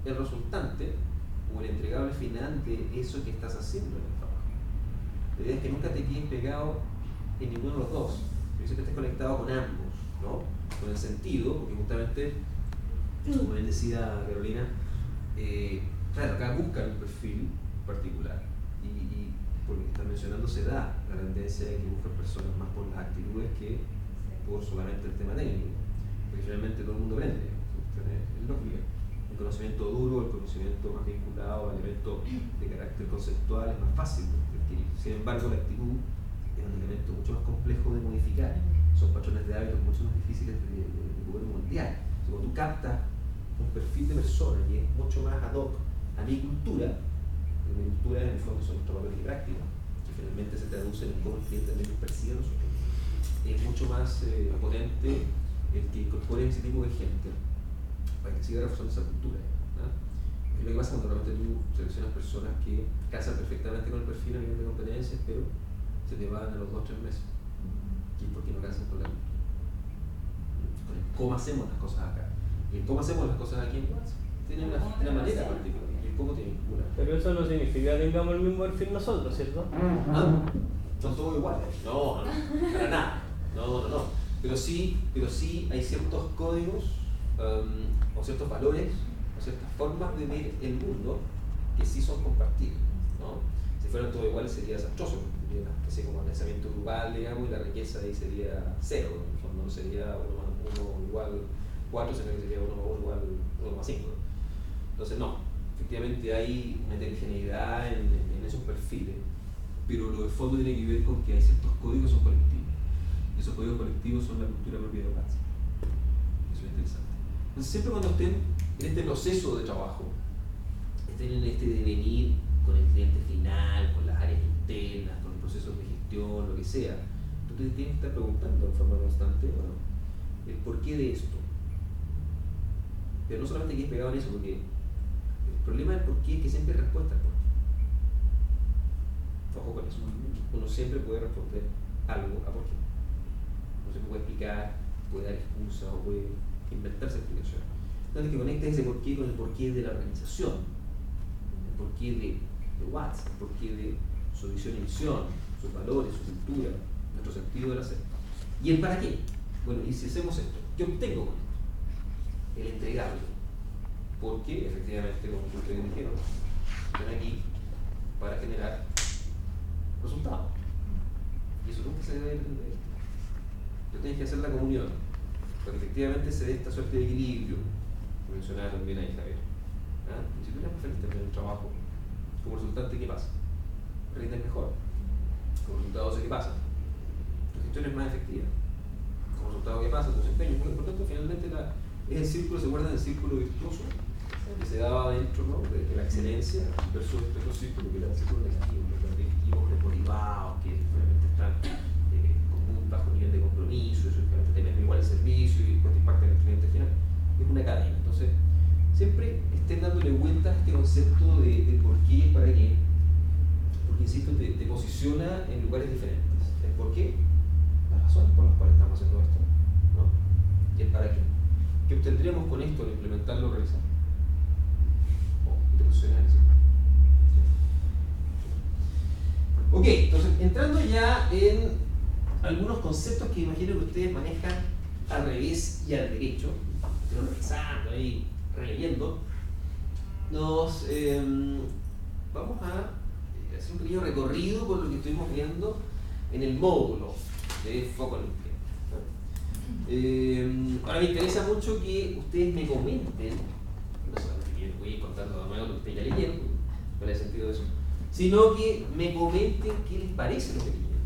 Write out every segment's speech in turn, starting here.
el resultante o el entregable final de eso que estás haciendo en el trabajo. La idea es que nunca te quedes pegado en ninguno de los dos, que siempre estés conectado con ambos, ¿no? Con el sentido, porque justamente, como bien decía Carolina, claro, acá buscan un perfil particular y por lo que están mencionando se da la tendencia de que buscan personas más por las actitudes que por solamente el tema técnico, porque finalmente todo el mundo aprende, es lógica. El conocimiento duro, el conocimiento más vinculado a elementos de carácter conceptual es más fácil de adquirir. Sin embargo, la actitud es un elemento mucho más complejo de modificar. Son patrones de hábitos mucho más difíciles de poder moldear. Cuando tú captas un perfil de persona que es mucho más ad hoc a mi cultura, y mi cultura en el fondo son nuestros valores y prácticas, que finalmente se traducen en cómo el cliente también nos percibe a nosotros, es mucho más potente el que incorpore ese tipo de gente para que siga reforzando esa cultura, ¿no? Es lo que pasa cuando realmente tú seleccionas personas que casan perfectamente con el perfil a nivel de competencias, pero se te van a los 2 o 3 meses. ¿Y por qué no casan con la cultura? Con el cómo hacemos las cosas acá. Y el cómo hacemos las cosas aquí en Watts tiene una manera particular. Y el cómo te vincula. Pero eso no significa que tengamos el mismo perfil nosotros, ¿cierto? Son todos iguales. No, para nada. No. Pero sí hay ciertos códigos o ciertos valores o ciertas formas de ver el mundo que sí son compartibles, ¿no? Si fueran todos iguales sería desastroso, sería una especie como pensamiento grupal, digamos, y la riqueza ahí sería 0, en el fondo no sería 1 igual 4, sino que sería 1 igual 1 más 5. Entonces no, efectivamente hay una heterogeneidad en esos perfiles, pero lo de fondo tiene que ver con que hay ciertos códigos que son colectivos. Y esos códigos colectivos son la cultura propia de Watts. Eso es interesante. Entonces siempre cuando estén en este proceso de trabajo, estén en este devenir con el cliente final, con las áreas internas, con los procesos de gestión, lo que sea, tú te tienes que estar preguntando de forma constante, bueno, el porqué de esto. Pero no solamente quedes pegado en eso, porque el problema del porqué es que siempre hay respuesta al porqué. Ojo con eso. Uno siempre puede responder algo a por qué. Uno siempre puede explicar, puede dar excusas o puede inventarse explicaciones. Entonces que conectes ese porqué con el porqué de la organización, el porqué de Watts, el porqué de su visión y misión, sus valores, su cultura, nuestro sentido del hacer. ¿Y el para qué? Bueno, y si hacemos esto, ¿qué obtengo con esto? El entregable. Porque efectivamente, como ustedes dijeron, están aquí para generar resultados. Y eso nunca se debe entender. Tú tienes que hacer la comunión, para que efectivamente se dé esta suerte de equilibrio que mencionaba también ahí Javier. ¿Ah? Y si tú eres más feliz también en el trabajo, como resultante, ¿qué pasa? Rindes mejor. Como resultado, ¿qué pasa? Tu gestión es más efectiva. Como resultado, ¿qué pasa? Tu desempeño es muy importante. Finalmente, es el círculo, se guarda en el círculo virtuoso que se daba dentro, ¿no?, de la excelencia versus este otro círculo que era el círculo negativo, los directivos desmotivados, que realmente están con muy bajo nivel de compromiso, eso realmente temen igual el servicio y después te impacta en el cliente final. Es una cadena. Entonces, siempre estén dándole vueltas a este concepto de por qué y para qué, porque insisto, te posiciona en lugares diferentes. El por qué, las razones por las cuales estamos haciendo esto, ¿no?, y el para qué. ¿Qué obtendríamos con esto al implementarlo o realizarlo? Y te posiciona en eso. Ok, entonces entrando ya en algunos conceptos que imagino que ustedes manejan al revés y al derecho, pero revisando ahí, releyendo, nos vamos a hacer un pequeño recorrido por lo que estuvimos viendo en el módulo de foco en el cliente. Ahora me interesa mucho que ustedes me comenten, no solamente que voy contando de nuevo lo que ustedes ya leyeron, cuál es el sentido de eso, sino que me comenten qué les parece lo que leyeron,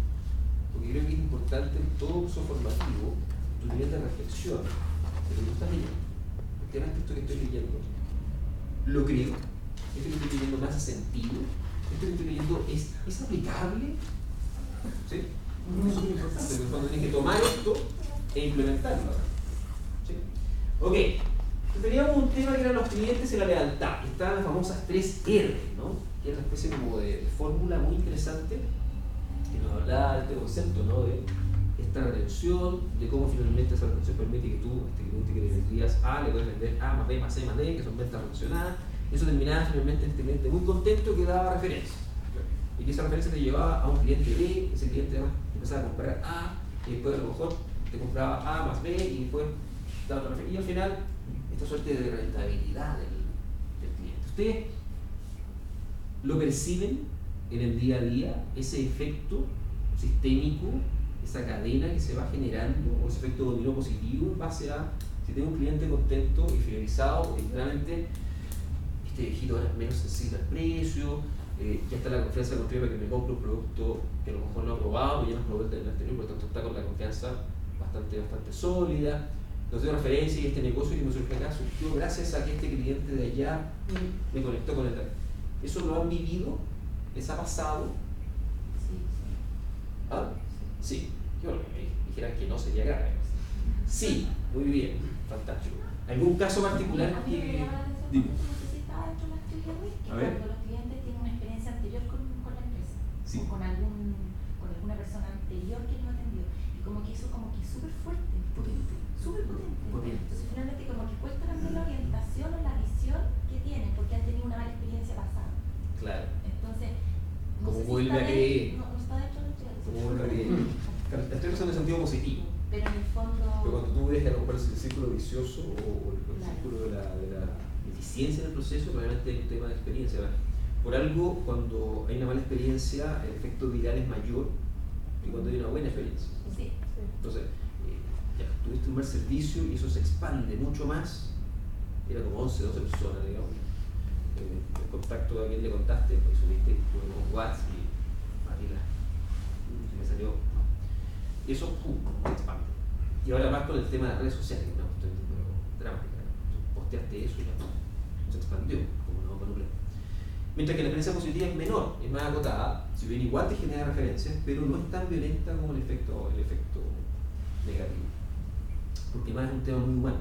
porque creo que es importante en todo uso formativo tu nivel de reflexión de lo que tú estás leyendo. Efectivamente, esto que estoy leyendo lo creo, esto que estoy leyendo me hace sentido, esto que estoy leyendo es aplicable, ¿sí? Eso es muy importante, porque cuando tienes que tomar esto e implementarlo, ¿sí? Ok, teníamos un tema que eran los clientes y la lealtad. Estaban las famosas 3 R, ¿no?, que era una especie como de fórmula muy interesante que nos hablaba de este concepto, ¿no?, de esta retención, de cómo finalmente esa retención permite que tú, este cliente que le vendías A, le puedes vender A más B más C más D, que son ventas relacionadas. Eso terminaba finalmente en este cliente muy contento que daba referencia. Y que esa referencia te llevaba a un cliente B, ese cliente empezaba a comprar A, y después a lo mejor te compraba A más B, y después daba otra referencia. Y al final, esta suerte de rentabilidad del cliente. Ustedes lo perciben en el día a día, ese efecto sistémico, esa cadena que se va generando, o ese efecto dominó positivo en base a, si tengo un cliente contento y fidelizado, y realmente este viejito ahora es menos sensible al precio, ya está la confianza construida para que me compre un producto que a lo mejor no ha probado, pero ya no probó el anterior, por lo tanto está con la confianza bastante sólida. Nos dio referencia y este negocio que me surgió acá surgió gracias a que este cliente de allá me conectó con el de acá. ¿Eso lo han vivido? ¿Les ha pasado? Sí. ¿Ah? Sí. Yo dijera que no sería grave. Sí, muy bien, fantástico. ¿Algún caso particular A mí me que...? llama la atención Dime. porque no sé si estaba dentro de la actividad de que A ver. cuando los clientes tienen una experiencia anterior con la empresa Sí. o con alguna persona anterior que los atendió y como que eso como que es súper fuerte, Potente. súper potente. Potente. Entonces finalmente como que cuesta también la orientación o la visión que tienen porque han tenido una mala experiencia pasada. Claro. Entonces, no Como sé si vuelve está a creer. no está dentro de la actividad. Como vuelve a creer. Estoy pensando en el sentido positivo. Pero en el fondo... Pero cuando tú ves a lo mejor el círculo vicioso o el Claro. círculo de la eficiencia del proceso, realmente hay un tema de experiencia. ¿Verdad? Por algo, cuando hay una mala experiencia, el efecto viral es mayor que cuando hay una buena experiencia. Sí. Entonces, ya tuviste un mal servicio y eso se expande mucho más. Era como 11, 12 personas, digamos. El contacto a quien le contaste, pues subiste con WhatsApp y Marila, me salió. Y eso se expande. Y ahora más con el tema de las redes sociales, una cuestión dramática. Posteaste eso y ya se expandió como una bomba nuclear. Mientras que la experiencia positiva es menor, es más acotada, si bien igual te genera referencias, pero no es tan violenta como el efecto negativo. Porque más es un tema muy humano.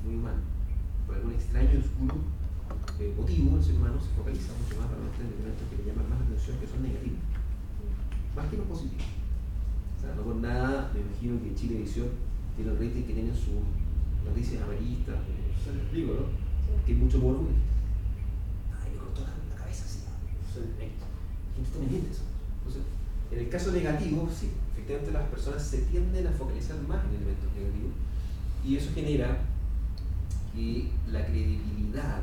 Muy humano. Por algún extraño y oscuro motivo, el ser humano se focaliza mucho más para los elementos que le llaman más la atención, que son negativos. Más que los positivos. O sea, no por nada, me imagino que Chilevisión tiene el rating que tienen sus noticias amarillistas. ¿Se lo explico, no? Que hay mucho morbo. Ay, me cortó la cabeza así. ¿Quién está pendiente de eso? Entonces, en el caso negativo, sí, efectivamente las personas se tienden a focalizar más en elementos negativos y eso genera que la credibilidad,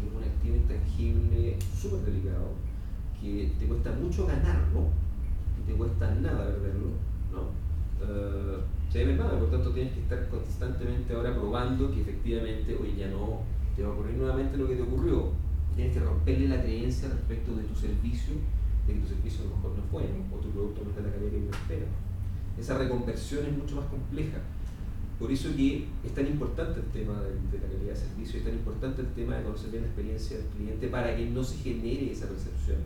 que es un activo intangible súper delicado, que te cuesta mucho ganarlo y te cuesta nada perderlo, ¿no? Se debe nada, por tanto tienes que estar constantemente ahora probando que efectivamente hoy ya no te va a ocurrir nuevamente lo que te ocurrió. Tienes que romperle la creencia respecto de tu servicio, de que tu servicio a lo mejor no es bueno o tu producto no es de la calidad que uno espera. Esa reconversión es mucho más compleja. Por eso que es tan importante el tema de la calidad de servicio, es tan importante el tema de conocer bien la experiencia del cliente para que no se genere esa percepción,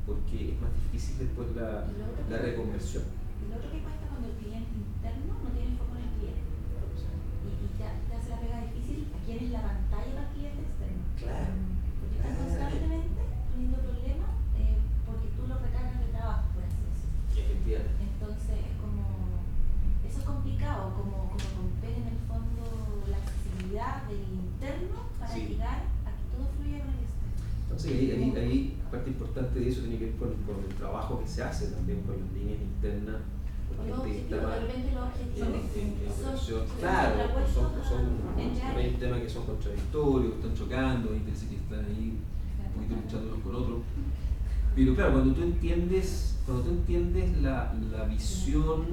porque es más difícil después la reconversión. Y lo otro que cuesta cuando el cliente interno no tiene foco en el cliente y te hace la pega difícil a quién es la pantalla para el cliente externo. Claro. Porque están constantemente poniendo problemas porque tú lo recargas de trabajo, por así decirlo. Efectivamente. Entonces es como, eso es complicado, como romper en el fondo la accesibilidad del interno para Sí. llegar a que todo fluya con el externo. Entonces ahí parte importante de eso tiene que ver con el trabajo que se hace también con las líneas internas, con Los gente que está objetivos, más de repente los objetivos en operación. son Claro, contrapuestos son entre hay temas que son contradictorios, están chocando, hay intereses que están ahí un poquito luchando unos con otros. Pero claro, cuando tú entiendes la visión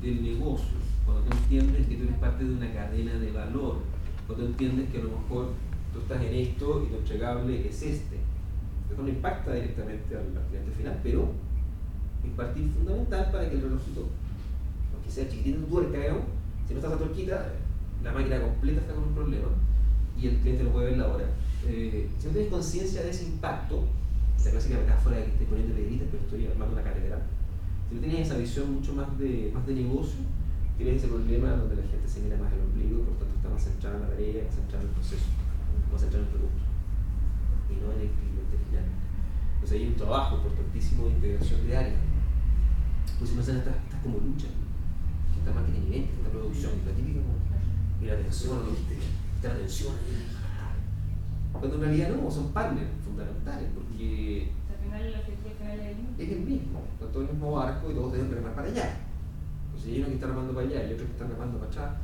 del negocio, cuando tú entiendes que tú eres parte de una cadena de valor, cuando tú entiendes que a lo mejor tú estás en esto y tu entregable es este, esto no impacta directamente al cliente final, pero es parte fundamental para que el relojito, aunque sea chiquitito tu tuerca, digamos, si no está esa tuerquita, la máquina completa está con un problema y el cliente no puede ver la hora. Si no tienes conciencia de ese impacto, la clásica metáfora de que estoy poniendo piedritas pero estoy armando una catedral, si no tienes esa visión mucho más de negocio, tienes ese problema donde la gente se mira más el ombligo y por tanto está más centrada en la tarea, más centrada en el proceso, más centrada en el producto y no en el cliente final. Entonces hay un trabajo importantísimo de integración de áreas. pues si no sean estas como luchas, esta marketing y venta, esta producción, la típica como, y la atención, la atención, cuando en realidad no, son partners fundamentales, porque Al final el objetivo final es el mismo. es el mismo, está todo el mismo barco y todos deben remar para allá. Pues si hay uno que está remando para allá y otro que está remando para atrás,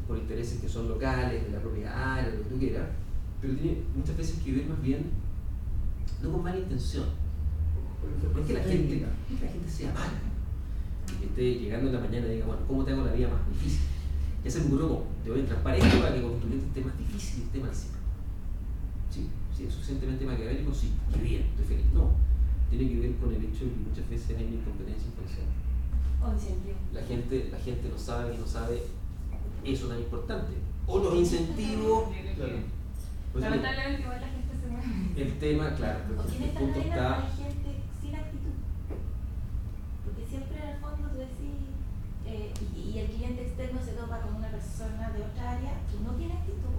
por intereses que son locales, de la propia área, lo que tú quieras, pero tiene muchas veces que ver más bien, no con mala intención, no es que la gente sea mala, y que esté llegando en la mañana y diga, bueno, ¿cómo te hago la vida más difícil? Ya se me ocurrió como, te voy a entrar para esto para que con tu cliente esté más difícil y esté más simple. Sí, es suficientemente maquiavélico, sí, qué bien, estoy feliz. No, tiene que ver con el hecho de que muchas veces hay una incompetencia inconsciente. O incentivo. La gente no sabe eso tan importante. O los incentivos. Claro. Pues Lamentablemente igual la gente se mueve. el tema, claro, O porque que en el esta punto cadena está. hay gente sin actitud. Porque siempre en el fondo tú decís, y el cliente externo se topa con una persona de otra área que no tiene actitud.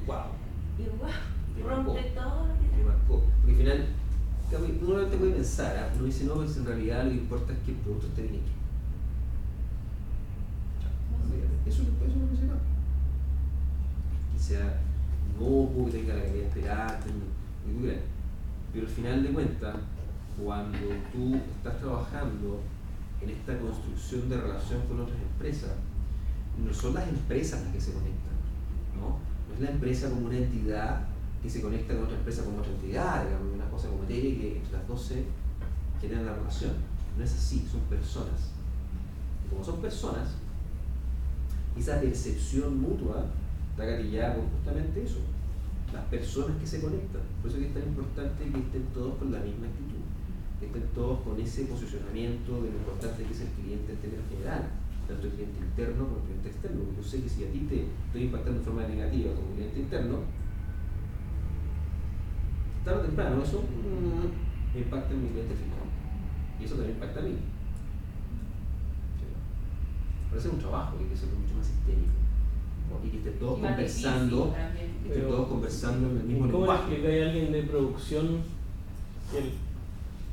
Wow. Y wow, Me rompe marcó. todo lo que Me marcó. Porque al final, uno realmente puede pensar, uno dice no, pues en realidad lo que importa es que el producto esté bien hecho. Eso es lo que se llama. Que sea inocuo, que tenga la calidad esperada, lo que tú quieras. Pero al final de cuentas, cuando tú estás trabajando en esta construcción de relación con otras empresas, no son las empresas las que se conectan, ¿no? No es la empresa como una entidad que se conecta con otra empresa como otra entidad, digamos, una cosa como materia que entre las dos se generan la relación. No es así, son personas. Y como son personas, esa percepción mutua está gatillada por justamente eso, las personas que se conectan. Por eso es que es tan importante que estén todos con la misma actitud, que estén todos con ese posicionamiento de lo importante que es el cliente en términos general, tanto el cliente interno como el cliente externo. Porque yo sé que si a ti te estoy impactando de forma negativa como cliente interno, tarde o temprano eso impacta en mi cliente final. Y eso también impacta a mí. Pero ese es un trabajo que hay que hacerlo mucho más sistémico, ¿no? Y que estén todos conversando, que estén todos conversando en el mismo ¿Cómo le lenguaje. explica a alguien de producción que él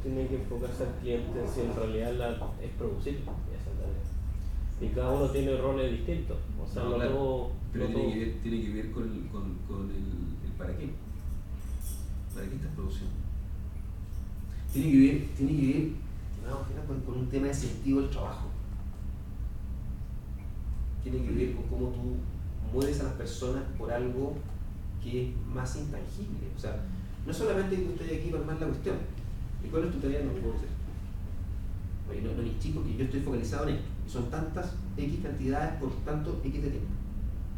tiene que enfocarse al cliente si en realidad es producir esa tarea? Y cada uno tiene roles distintos, o sea, No, claro, todo, pero no tiene que ver con el para qué. ¿Para qué estás produciendo? Tiene que ver con un tema de sentido del trabajo. Tiene que ver con cómo tú mueves a las personas por algo que es más intangible. O sea, no solamente que tú estés aquí para armar la cuestión. ¿Y cuál es tu tarea? No lo puedo hacer. Oye, no ni chico, porque yo estoy focalizado en esto. Y son tantas X cantidades por tanto X de tiempo.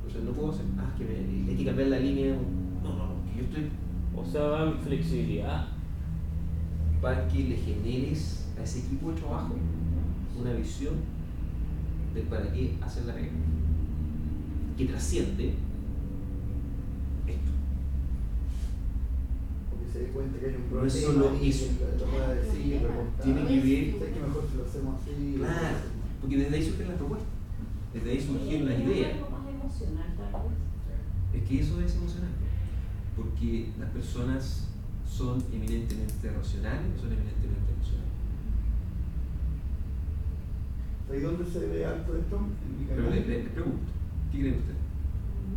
Entonces no puedo hacer, que hay que cambiar la línea. No, que yo estoy o sea, va en flexibilidad. para que le generes a ese equipo de trabajo una visión de para qué hacer la pega, que trasciende esto. Porque se dé cuenta que hay un No problema es solo y eso. lo pueda decir, preguntar. Tiene que ver- ¿Sabes que mejor si lo hacemos así? Claro, porque desde ahí surgen las propuestas, desde ahí surgen las ideas. Es algo más emocional, tal vez. Es que eso es emocionante, porque las personas son eminentemente racionales o son eminentemente emocionales. ¿Y dónde se ve alto esto? En mi Pero canal. les pregunto, ¿qué creen ustedes?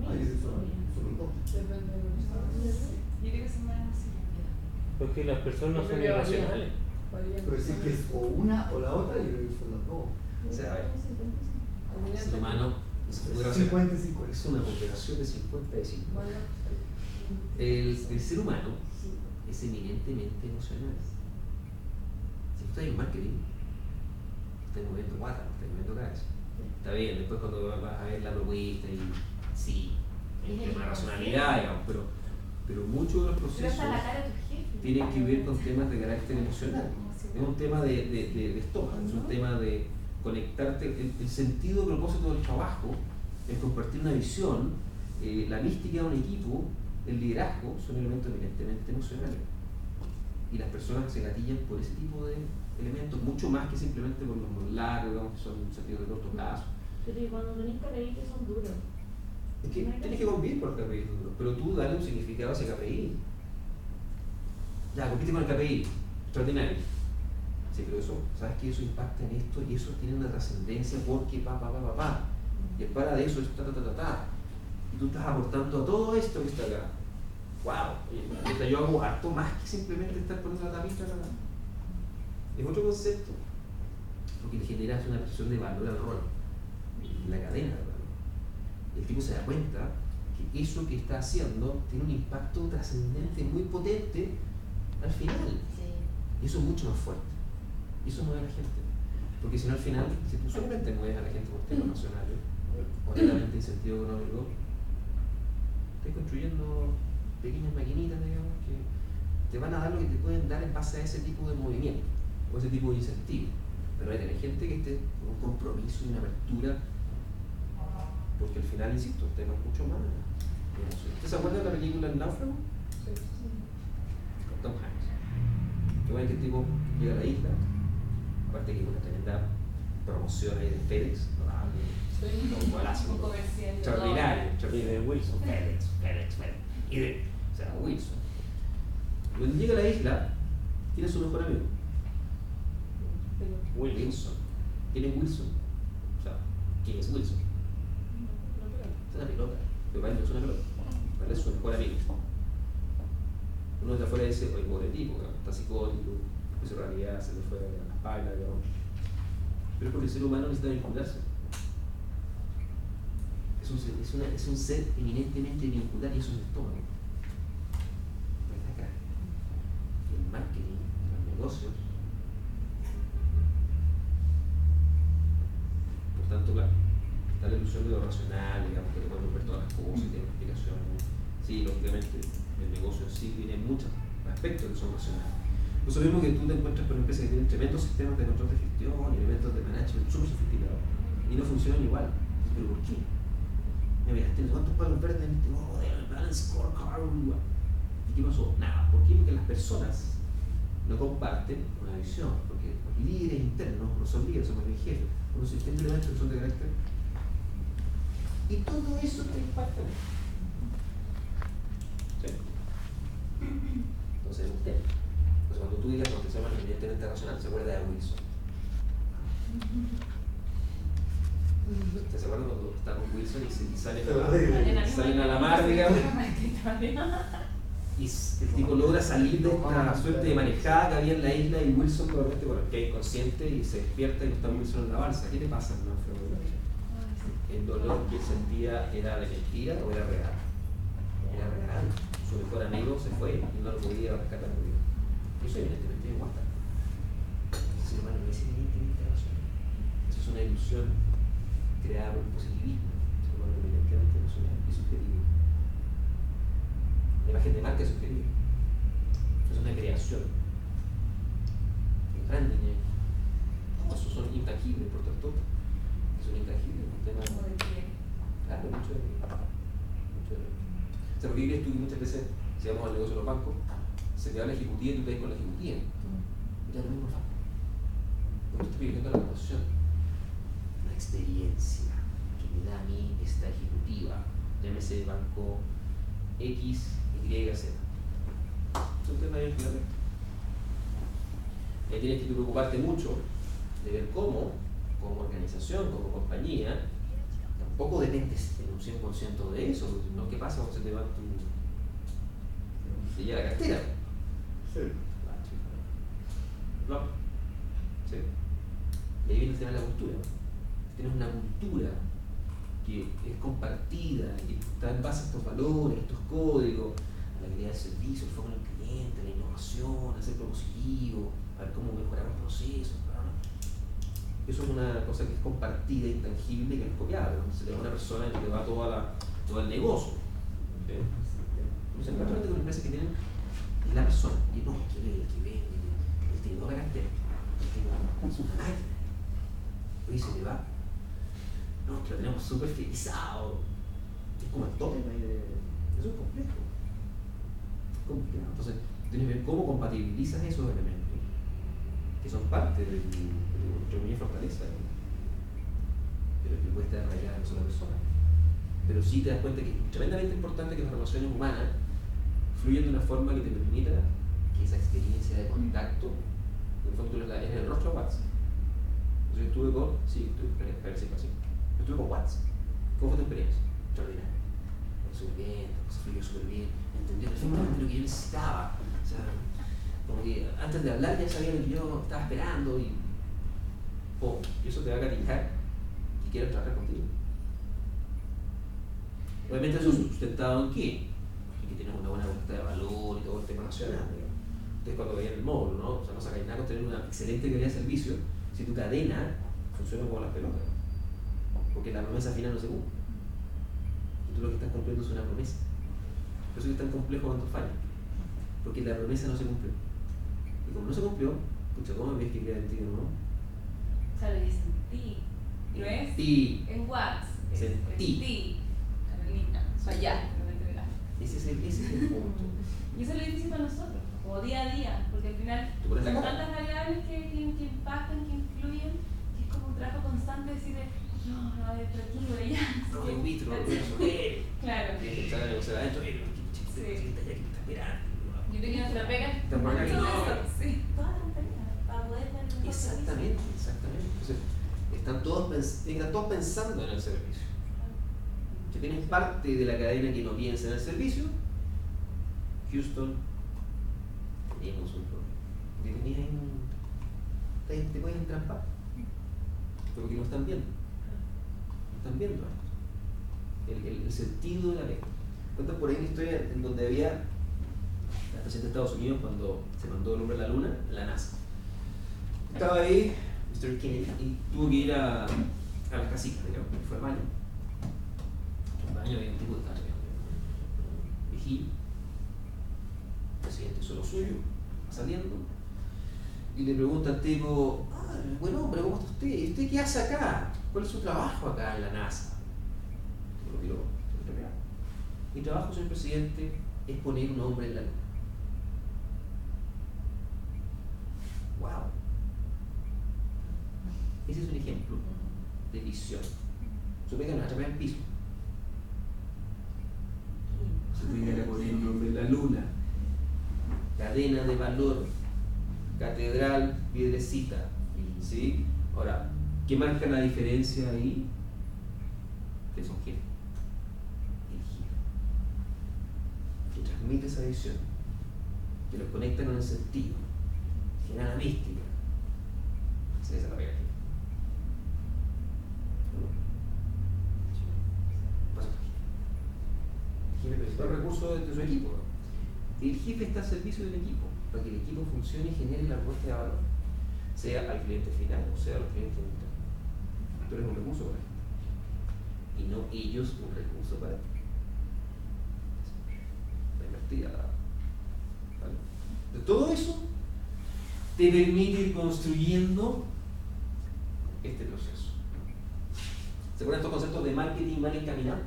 Ahí se son dos. Depende de lo que estamos haciendo. Yo creo que son más emocionales. Porque las personas son irracionales. Pero decir que es o una o la otra, yo creo que son las dos. O sea, a ver, el ser humano es muy racional. 50 y 50. Es una cooperación de 50 y 50. El ser humano es eminentemente emocional. Si tú estás en marketing, estás moviendo guata, estás moviendo cabeza. Está bien, después cuando vas a ver la propuesta y sí, hay un tema de racionalidad, digamos, pero muchos de los Pero procesos hasta la cara de tu jefe. tienen que ver con temas de carácter emocional. Es un tema de estómago, es un tema de conectarte. El sentido, propósito del trabajo es compartir una visión, la mística de un equipo, el liderazgo son elementos eminentemente emocionales. Y las personas se gatillan por ese tipo de elementos, mucho más que simplemente por los largos, digamos, que son sentidos de corto plazo. Pero y cuando tenés KPI que son duros. Es que tienes que convivir con los KPI duros, pero tú dale un significado a ese KPI. Ya, compite con el KPI, extraordinario. Sí, pero eso, ¿sabes que eso impacta en esto y eso tiene una trascendencia porque pa. Y el para de eso es ta. Y tú estás aportando a todo esto que está acá. ¡Wow! Yo hago harto más que simplemente estar poniendo la tapita acá. Es otro concepto. Porque le generas una presión de valor al rol. La cadena de valor. El tipo se da cuenta que eso que está haciendo tiene un impacto trascendente muy potente al final. Y eso es mucho más fuerte. Y eso mueve a la gente. Porque si no, al final, si tú solamente mueves a la gente por temas nacionales, honestamente en sentido económico, estás construyendo pequeñas maquinitas, digamos, que te van a dar lo que te pueden dar en base a ese tipo de movimiento o ese tipo de incentivo. Pero hay que tener gente que esté con un compromiso y una apertura, porque al final, insisto, el tema es mucho más. ¿Usted se acuerda de la película El Náufrago? Sí. Con Tom Hanks. Que bueno que el tipo llega a la isla, aparte que hay una tremenda promoción ahí de FedEx, un golazo extraordinario, Y de Wilson. FedEx. O sea, Wilson. Cuando llega a la isla, tiene su mejor amigo. Wilson. ¿Quién es Wilson? O sea, ¿quién es Wilson? Es una pelota. Pero para él no es una pelota. Para él es su mejor amigo. Uno de afuera dice, oye, pobre tipo, está psicótico, en realidad se le fue a las palas, digamos. Pero es porque el ser humano necesita vincularse. Es un ser eminentemente vincular y eso es el estómago. Pues acá. Y el marketing, los negocios. Por tanto, claro, está la ilusión de lo racional, digamos, que te pueden ver todas las cosas y tiene explicaciones. Sí, lógicamente, el negocio en sí tiene muchos aspectos que son racionales. Por eso mismo que tú te encuentras con empresas que tienen tremendos sistemas de control de gestión y elementos de management súper sofisticados y no funcionan igual. ¿Pero por qué? Mira, tienes cuántos palos verdes en este nuevo modelo, el balance scorecard. ¿Y qué pasó? Nada. ¿Por qué? Porque las personas no comparten una visión, porque los líderes internos no son líderes, son más bien jefes, unos sistemas de elementos que son de carácter. Y todo eso te impacta. ¿Sí? Entonces es un tema. Entonces cuando tú digas no, que se llama evidentemente racional, se acuerda de Wilson. ¿Te acuerdas cuando está con Wilson y salen a la mar, digamos? Y el tipo logra salir de esta suerte de manejada que había en la isla y Wilson probablemente, bueno, queda inconsciente y se despierta y no está Wilson en la balsa. ¿Qué le pasa, no? El dolor que él sentía era de mentira o era real. Era real. Su mejor amigo se fue y no lo podía rescatar. Eso evidentemente es guata. El ser humano no es evidentemente racional. Eso es una ilusión creada por el positivismo. El ser humano es evidentemente racional y subjetivo. La imagen de marca es subjetiva. Es una creación. El branding, todo eso son intangibles por tanto. Son intangibles. Claro, mucho de mí. O sea, porque crees tú que muchas veces, si vamos al negocio de los bancos, se te da la ejecutiva y tú te vas con la ejecutiva. Ya lo mismo es fácil. No te estoy pidiendo la relación. La experiencia que me da a mí esta ejecutiva, llámese banco X, Y, Z. Es un tema bien claro. Ahí tienes que preocuparte mucho de ver cómo, como organización, como compañía, tampoco dependes en un 100% de eso, ¿no? ¿Qué pasa cuando se te va te llega la cartera? Sí. No. Sí. Y ahí viene el tema de la cultura. Tienes una cultura que es compartida, que está en base a estos valores, a estos códigos, a la calidad del servicio, el foco en el cliente, la innovación, a ser propositivo, a ver cómo mejorar los procesos. Eso es una cosa que es compartida, intangible, que no es copiable. Se le da a una persona y le va todo el negocio. ¿Sí? Entonces, prácticamente con empresas que tienen la persona, y no, que vende, el tiene toda la cartera, es una máquina. Oye, se le va. No, que lo tenemos súper fidelizado. Es como el tope, eso es complejo. Es complicado. Entonces, tienes que ver cómo compatibilizas esos elementos, que son parte de mi fortaleza, pero que puede estar arraigada en una sola persona. Pero sí te das cuenta que es tremendamente importante que las relaciones humanas fluyan de una forma que te permita que esa experiencia de contacto En el fondo tú eres el rostro de WhatsApp. Entonces yo estuve con, sí, estuve con WhatsApp. ¿Cómo fue tu experiencia? Extraordinaria. Súper bien, se fluyó súper bien, entendió perfectamente lo que yo necesitaba. O sea, como que antes de hablar ya sabía lo que yo estaba esperando y eso te va a cativar y quiero trabajar contigo. Obviamente eso es sustentado en qué? En que tienes una buena oferta de valor y todo el tema nacional. Entonces cuando veían el módulo, ¿no? O sea, no sacáis nada con tener una excelente calidad de servicio si tu cadena funciona como las pelotas. Porque la promesa final no se cumple. Y tú lo que estás cumpliendo es una promesa. Por eso es tan complejo cuando falla. Porque la promesa no se cumplió. Y como no se cumplió, pucha, ¿cómo me ves que queda en ti, no? Claro, y sentí. ¿No es? Sí. En WhatsApp. Sentí. Sentí. Carolina, fallaste, no me entregaste. Ese es el punto. Y eso es lo difícil para nosotros, como día a día, porque al final Tú pones la son cara. tantas variables que impactan, que influyen, que es como un trabajo constante de decir, no, pero aquí, pero allá. No, me invito, no lo puedo resolver. Claro. Tienes que estar o sea, adentro, ¿qué está esperando? Yo creo que nuestra pega es Te apagas y mucho no. de eso. Sí. Todas las tareas para poder dar el mejor Exactamente. Entonces, están todos pensando en el servicio. Que tienen parte de la cadena que no piensa en el servicio. Houston, tenemos un problema. Porque te pueden entrampar. Porque no están viendo. No están viendo el sentido de la pega. Cuentan por ahí una historia en donde había la presidenta de Estados Unidos cuando se mandó el hombre a la luna, la NASA. Estaba ahí Mr. Kennedy y tuvo que ir a las casitas, digamos, fue al baño. En el baño había un tipo de casa, viejillo, el presidente hizo lo suyo, va saliendo, y le pregunta al tipo, buen hombre, ¿cómo está usted? ¿Y usted qué hace acá? ¿Cuál es su trabajo acá en la NASA? Y lo miró, se lo miró. Mi trabajo, señor presidente, es poner un hombre en la luna. Wow. Ese es un ejemplo de visión. Su pega no es atrapar el piso. Su pega era poner un hombre en la luna. Cadena de valor. Catedral, piedrecita. ¿Sí? Ahora, ¿qué marca la diferencia ahí? Que son jefes. El jefe. Que transmite esa visión. Que los conecta con el sentido. Genera la mística. Esa es la pega. El jefe necesita el recurso de su equipo. El jefe está al servicio del equipo para que el equipo funcione y genere la propuesta de valor, sea al cliente final o sea al cliente interno. Tú eres un recurso para ellos y no ellos un recurso para ti. La invertida. ¿Vale? De todo eso te permite ir construyendo este proceso. ¿Se acuerdan estos conceptos de marketing mal encaminado?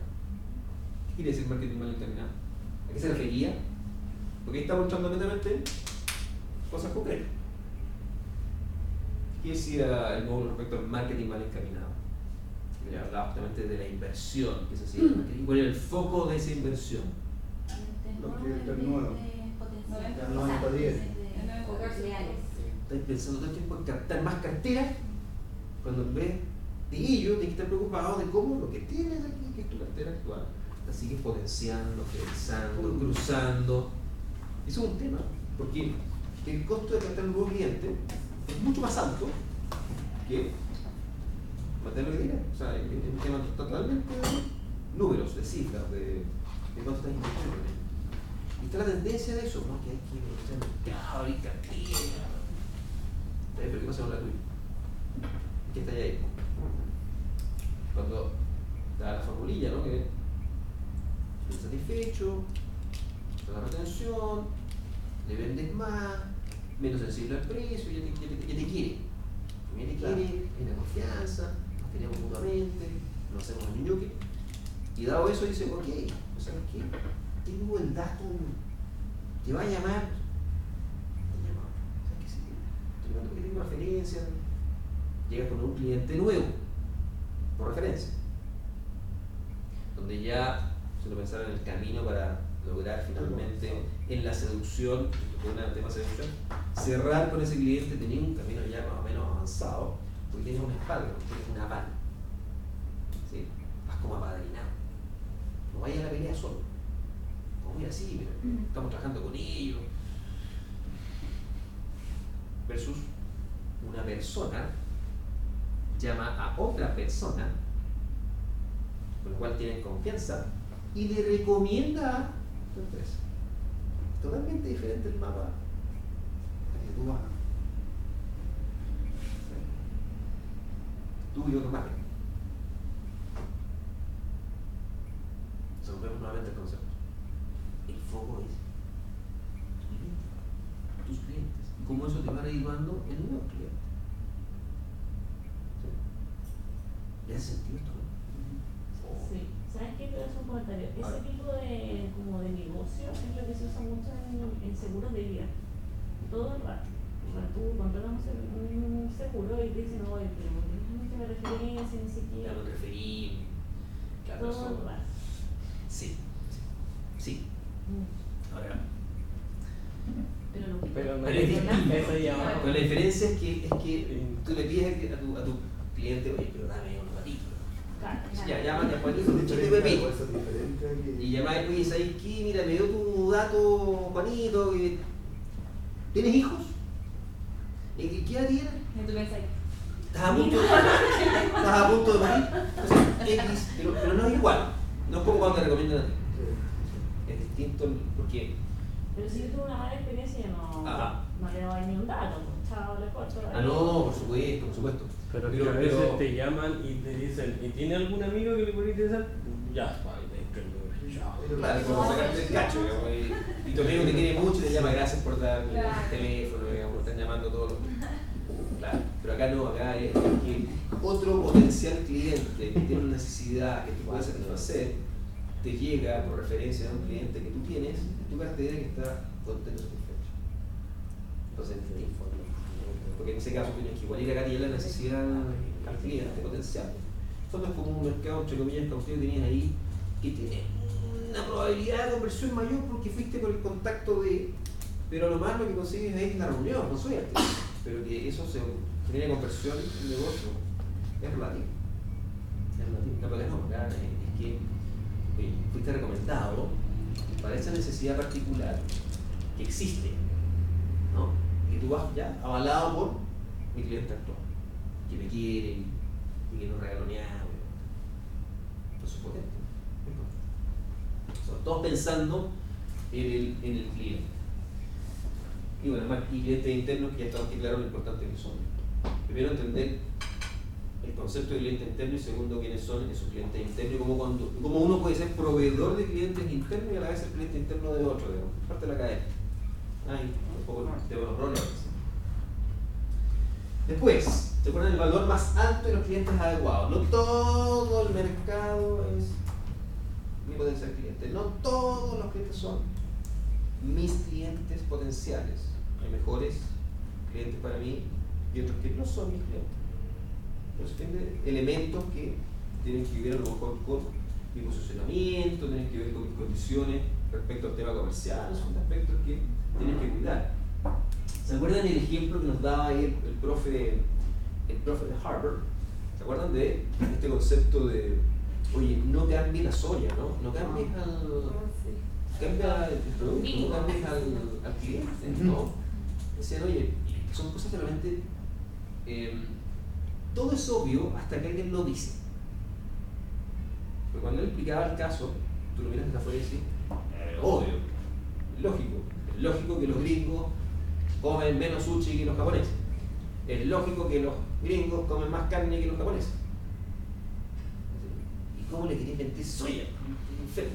¿Qué quiere decir marketing mal encaminado? ¿A qué se refería? Porque ahí estamos entrando netamente cosas concretas. ¿Qué decía el módulo respecto al marketing mal encaminado? Que hablaba justamente de la inversión que se hacía en el marketing. ¿Cuál era el foco de esa inversión? Los clientes nuevos. Potencial. El 90-10. Estás pensando todo el tiempo en captar más carteras, cuando en vez de ello tienes que estar preocupado de cómo lo que tienes aquí, que es tu cartera actual, la sigues potenciando, pensando, cruzando. Eso es un tema, porque el costo de captar un nuevo cliente es mucho más alto que mantener lo que tienes. O sea, es un tema totalmente de números, de cifras, de cuánto estás invirtiendo en él. Y está la tendencia de eso, ¿no? Que hay que aprovechar el mercado, abrir cartera. Pero ¿qué pasa con la tuya? ¿Qué está ahí? Cuando da la formulilla, ¿no? Que estás satisfecho, te da retención, le vendes más, menos sensible al precio, ya te quiere. Ya te quiere, hay una confianza, nos queremos mutuamente, nos hacemos el ñoque. Y dado eso dice, ok, ¿sabes qué? Tengo el dato que va a llamar. ¿Sabes qué? Sí, estoy llamando porque tengo referencia. Llega con un cliente nuevo, por referencia, donde ya se lo comenzar en el camino para lograr finalmente en la seducción, con un tema de seducción, cerrar con ese cliente, tener un camino ya más o menos avanzado, porque tienes una espalda, tienes una pan. ¿Sí? Vas como apadrinado. No vayas a la pelea solo. No voy así, pero estamos trabajando con ellos. Versus una persona llama a otra persona con la cual tienen confianza y le recomienda a tu empresa. Totalmente diferente el mapa al que tú vas. Tú y otro margen. Volvemos nuevamente al concepto. El foco es tus clientes. Y cómo eso te va derivando en nuevos clientes. ¿Sí? ¿Le hace sentido esto? Sí, ¿sabes qué? Te voy a hacer un comentario. Ese tipo de, como de negocio es lo que se usa mucho en seguros de vida. Todo el rato. O sea, tú contratas un seguro y te dicen, oye, pero no tiene referencia, ni siquiera. Ya lo referí. Claro, Todo el rato. Sí. Sí. Ahora. Pero no Pero es distinto. esa llamada. Pero la diferencia es que tú le pides a tu cliente, oye, pero dame un ratito. Claro, Ya, llámate a Juanito, Eso es un chico de diferente, Pepito. eso es diferente que- Y llamáis, oye, ¿sabes qué? Mira, me dio tu dato, Juanito. ¿Tienes hijos? ¿Qué edad tienes? Y tú pensás, ¿Estás a punto de morir? O sea, X, pero no es igual. No es como cuando te recomiendan a ti. Es distinto porque. pero si yo tuve una mala experiencia, no le doy ni un dato. Chao, le corto. No, por supuesto, por supuesto. Pero que a veces te llaman y te dicen, ¿y tiene algún amigo que le puede interesar? Ya, vale, Claro, como sacarte el cacho, digamos, y tu amigo te quiere mucho y te llama gracias por darme el teléfono, digamos, están llamando todos los. Claro, pero acá no, acá es que otro potencial cliente que tiene una necesidad que tú puedes satisfacer, te llega por referencia de un cliente que tú tienes, tú vas a tener que estar contento y satisfecho. Entonces te informas. Porque en ese caso tienes que igual ir acá y la necesidad al cliente potencial. Esto es como un mercado, entre comillas, cautivo que tenías ahí, que tiene una probabilidad de conversión mayor porque fuiste por el contacto de. Pero lo más lo que consigues es la reunión, con suerte. Pero que eso se genere conversión en el negocio es relativo. Es relativo. No, porque no, acá es que fuiste recomendado para esa necesidad particular que existe, ¿no? Y tú vas ya avalado por mi cliente actual, que me quiere y que no regaloneado. Entonces, potente. Todos pensando en el cliente. Y bueno, más clientes internos que ya estamos aquí claro lo importante que son. Primero entender el concepto de cliente interno y segundo quiénes son esos clientes internos y cómo uno puede ser proveedor de clientes internos y a la vez ser cliente interno de otro, digamos, parte de la cadena. Un poco de los roles. Después, ¿se acuerdan el valor más alto de los clientes adecuados? No todo el mercado es mi potencial cliente, no todos los clientes son mis clientes potenciales. Hay mejores clientes para mí y otros que no son mis clientes. Entonces tiene elementos que tienen que ver a lo mejor con mi posicionamiento, tienen que ver con mis condiciones respecto al tema comercial, son aspectos que tienen que cuidar. ¿Se acuerdan el ejemplo que nos daba ahí el profe de Harvard? ¿Se acuerdan de este concepto de, oye, no cambies la soya, ¿no? No cambies cambia el producto, no cambies al cliente, ¿no? Decían, oye, son cosas que realmente todo es obvio hasta que alguien lo dice. Pero cuando él explicaba el caso, tú lo miras desde afuera y dices, obvio, es lógico que los gringos comen menos sushi que los japoneses. Es lógico que los gringos comen más carne que los japoneses. ¿Y cómo le querías mentir soya? Enfermo.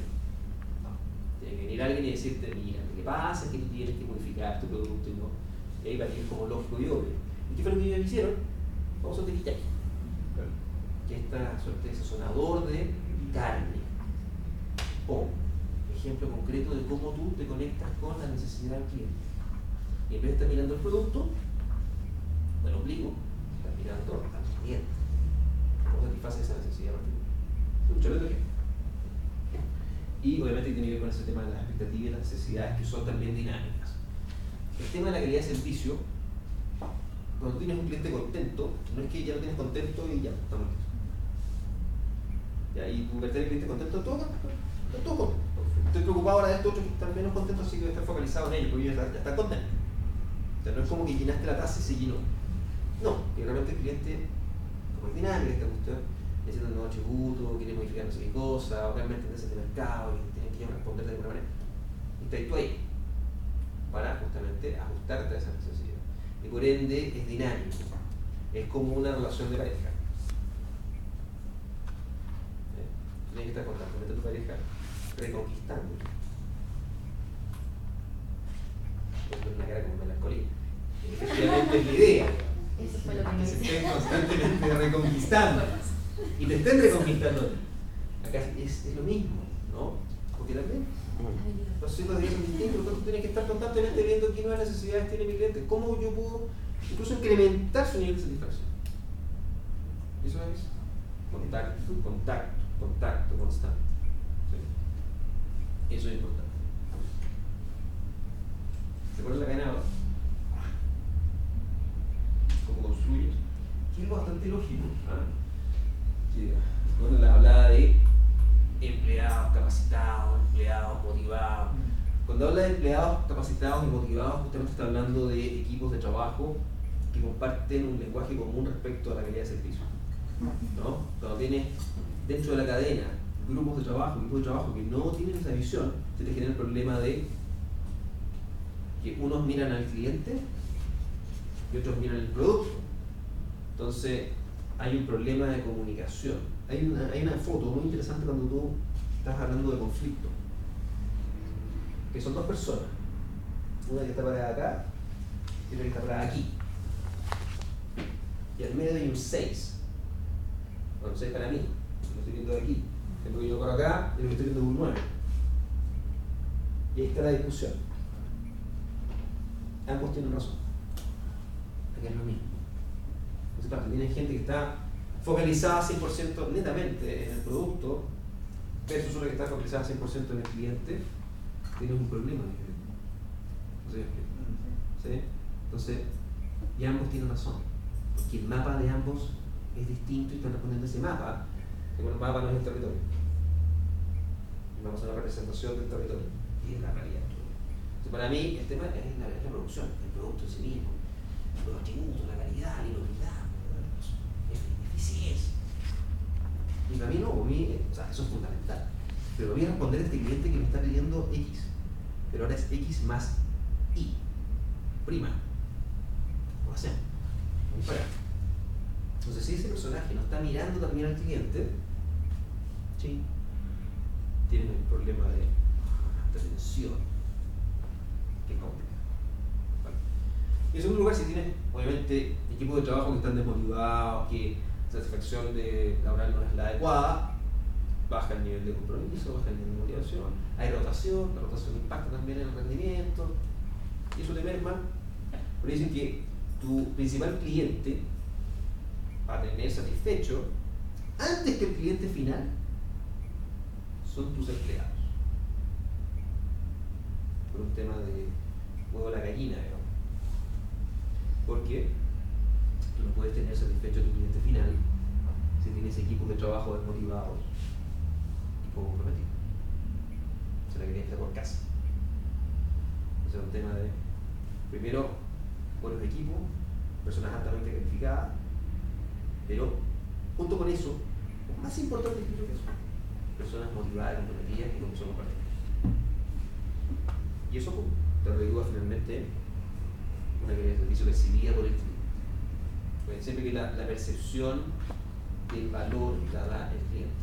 Tiene que venir alguien y decirte, mira, lo que pasa es que tú tienes que modificar tu producto y no. Y ahí va a ir como lógico y obvio. ¿Y qué fue lo que ellos hicieron? Vamos a utilizar que esta suerte de sazonador de carne. O ejemplo concreto de cómo tú te conectas con la necesidad del cliente. Y en vez de estar mirando el producto, del ombligo, estás mirando al cliente. ¿Cómo satisface esa necesidad particular? Un chorro de ejemplo. Y obviamente tiene que ver con ese tema de las expectativas y las necesidades que son también dinámicas. El tema de la calidad de servicio, cuando tú tienes un cliente contento, no es que ya lo tienes contento y ya, estamos listos. Ya, y tu cliente contento, todo contento. Estoy preocupado ahora de estos otros que están menos contentos, así que voy a estar focalizado en ellos, porque ellos ya están contentos. O sea, no es como que llenaste la taza y se llenó. No, que realmente el cliente, como es dinámica esta cuestión, necesita un nuevo tributo, quiere modificar no sé qué cosa, o realmente tendencias de mercado, y tiene que responder de alguna manera. Y estás tú ahí, para justamente ajustarte a esa necesidad. Y por ende es dinámico, es como una relación de pareja. Tienes que estar constantemente a tu pareja reconquistando. Esto es una cara como melancolía. Efectivamente es la idea. Eso fue lo que me Que se dice. estén constantemente reconquistando. Y te estén reconquistando. Acá es lo mismo, ¿no? Porque también los ciclos de vida son distintos, tú tienes que estar constantemente viendo qué nuevas necesidades tiene mi cliente, cómo yo puedo incluso incrementar su nivel de satisfacción. Y eso es contacto constante. ¿Sí? Eso es importante. ¿Se acuerdan la cadena? ¿Cómo construyes? Que es bastante lógico. Que cuando la hablaba de empleados capacitados, empleados motivados. Cuando habla de empleados capacitados y motivados, justamente está hablando de equipos de trabajo que comparten un lenguaje común respecto a la calidad de servicio. ¿No? Cuando tienes dentro de la cadena grupos de trabajo que no tienen esa visión, se te genera el problema de que unos miran al cliente y otros miran el producto. Entonces hay un problema de comunicación. Hay una foto muy interesante cuando tú estás hablando de conflicto, que son dos personas, una que está parada acá y otra que está parada aquí, y al medio hay un 6. Bueno, 6 para mí, lo estoy viendo de aquí, el que yo por acá y lo que estoy viendo es un 9. Y ahí está la discusión. Ambos tienen razón. Aquí es lo mismo. Entonces, claro, tienes gente que está focalizada 100% netamente en el producto versus otra que está focalizada 100% en el cliente, tienes un problema. ¿Sí? Entonces, y ambos tienen razón, porque el mapa de ambos es distinto y están respondiendo a ese mapa. El mapa no es el territorio. El mapa es una representación del territorio y es la realidad. Entonces, para mí, el tema es la producción, el producto en sí mismo, los atributos, la calidad, la idoneidad, eficiencia. Y para mí no, para mí, o sea, eso es fundamental. Pero voy a responder a este cliente que me está pidiendo X, pero ahora es X más Y, prima. ¿Cómo hacemos? Entonces, si ese personaje no está mirando también al cliente, ¿sí?, tiene un problema de atención que es complicado. ¿Vale? Y en segundo lugar, si tienes, obviamente, equipos de trabajo que están desmotivados, que la satisfacción laboral no es la adecuada, baja el nivel de compromiso, baja el nivel de motivación, hay rotación, la rotación impacta también en el rendimiento, y eso te merma. Pero dicen que tu principal cliente va a tener satisfecho antes que el cliente final son tus empleados. Por un tema de huevo a la gallina, digamos. Porque tú no puedes tener satisfecho a tu cliente final si tienes equipos de trabajo desmotivados y poco comprometidos. Se la quería estar por casa. O sea, un tema de, primero, buenos equipos, personas altamente calificadas, pero junto con eso, más importante que eso, personas motivadas, comprometidas y con que son compartidas. Y eso te reditúa finalmente una calidad de servicio percibida por el cliente. Pues siempre que la percepción del valor la da el cliente.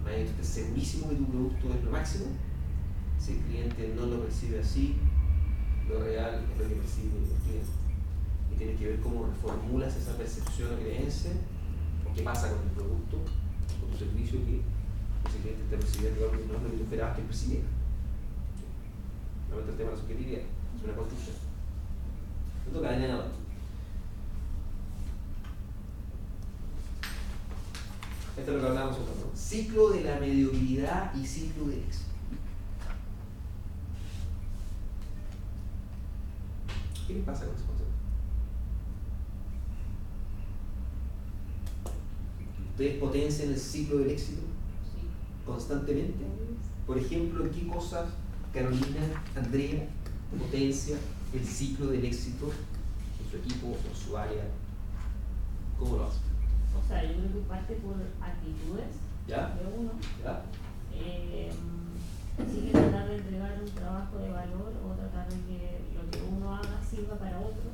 Estés segurísimo que tu producto es lo máximo. Si el cliente no lo percibe así, lo real es lo que percibe el cliente. Y tienes que ver cómo reformulas esa percepción o creencia, o qué pasa con el producto, con tu servicio, que ese cliente te percibiendo algo que no es lo que tú esperabas que percibiera. Nuevamente el tema de la subjetividad, es una construcción. Esto cadena de nada. Esto es lo que hablábamos nosotros, ¿no? ciclo de la mediocridad y ciclo del éxito. ¿Qué les pasa con ese concepto? ¿Ustedes potencian el ciclo del éxito constantemente? Por ejemplo, ¿en qué cosas Carolina, Andrea potencia el ciclo del éxito en su equipo, en su área? ¿Cómo lo hacen? O sea, yo creo que parte por actitudes ¿Ya? de uno. ¿Ya? Sí que tratar de entregar un trabajo de valor o tratar de que lo que uno haga sirva para otro.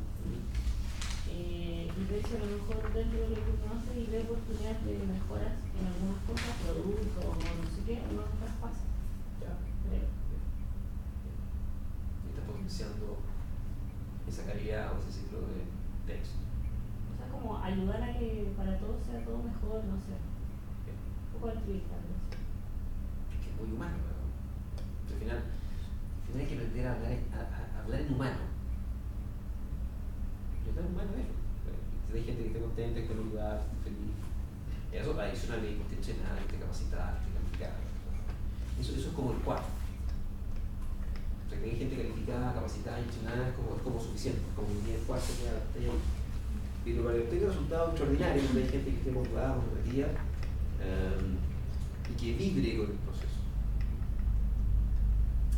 Y verse a lo mejor dentro de lo que uno hace y ver oportunidades de mejoras en algunas cosas, productos o no sé qué, uno las traspasa. ¿Ya? Creo. Estás potenciando esa calidad o ese ciclo de éxito. O sea, como ayudar a que para todos sea todo mejor, no sé. Un poco altruista. Es que es muy humano, ¿verdad? Al final hay que aprender a hablar en humano. Y hablar en humano es eso. Si hay gente que esté contenta, que esté en un lugar, que esté feliz. Eso adicional de que esté entrenada, que esté capacitada, que esté calificada. Eso es como el cuarto. O sea, que hay gente calificada, capacitada, entrenada, es como suficiente. Como el día del cuarto que está ahí. Pero para que obtenga resultados extraordinarios, donde hay gente que esté motivada, comprometida y que vibre con el proceso.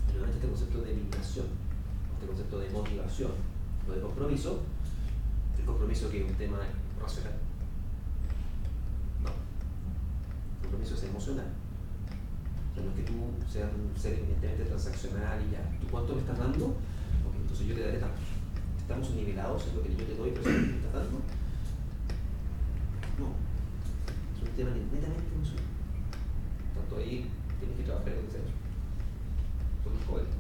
Pero no este concepto de vibración, este concepto de motivación o de compromiso, el compromiso que es un tema racional. No. El compromiso es emocional. O sea, no es que tú seas un ser evidentemente transaccional y ya. ¿Tú cuánto me estás dando? Ok, entonces yo te daré tanto. ¿Estamos nivelados en lo que yo te doy, pero si me estás dando? No. Es un tema netamente emocional. Tanto ahí tienes que trabajar en eso. Son los jóvenes.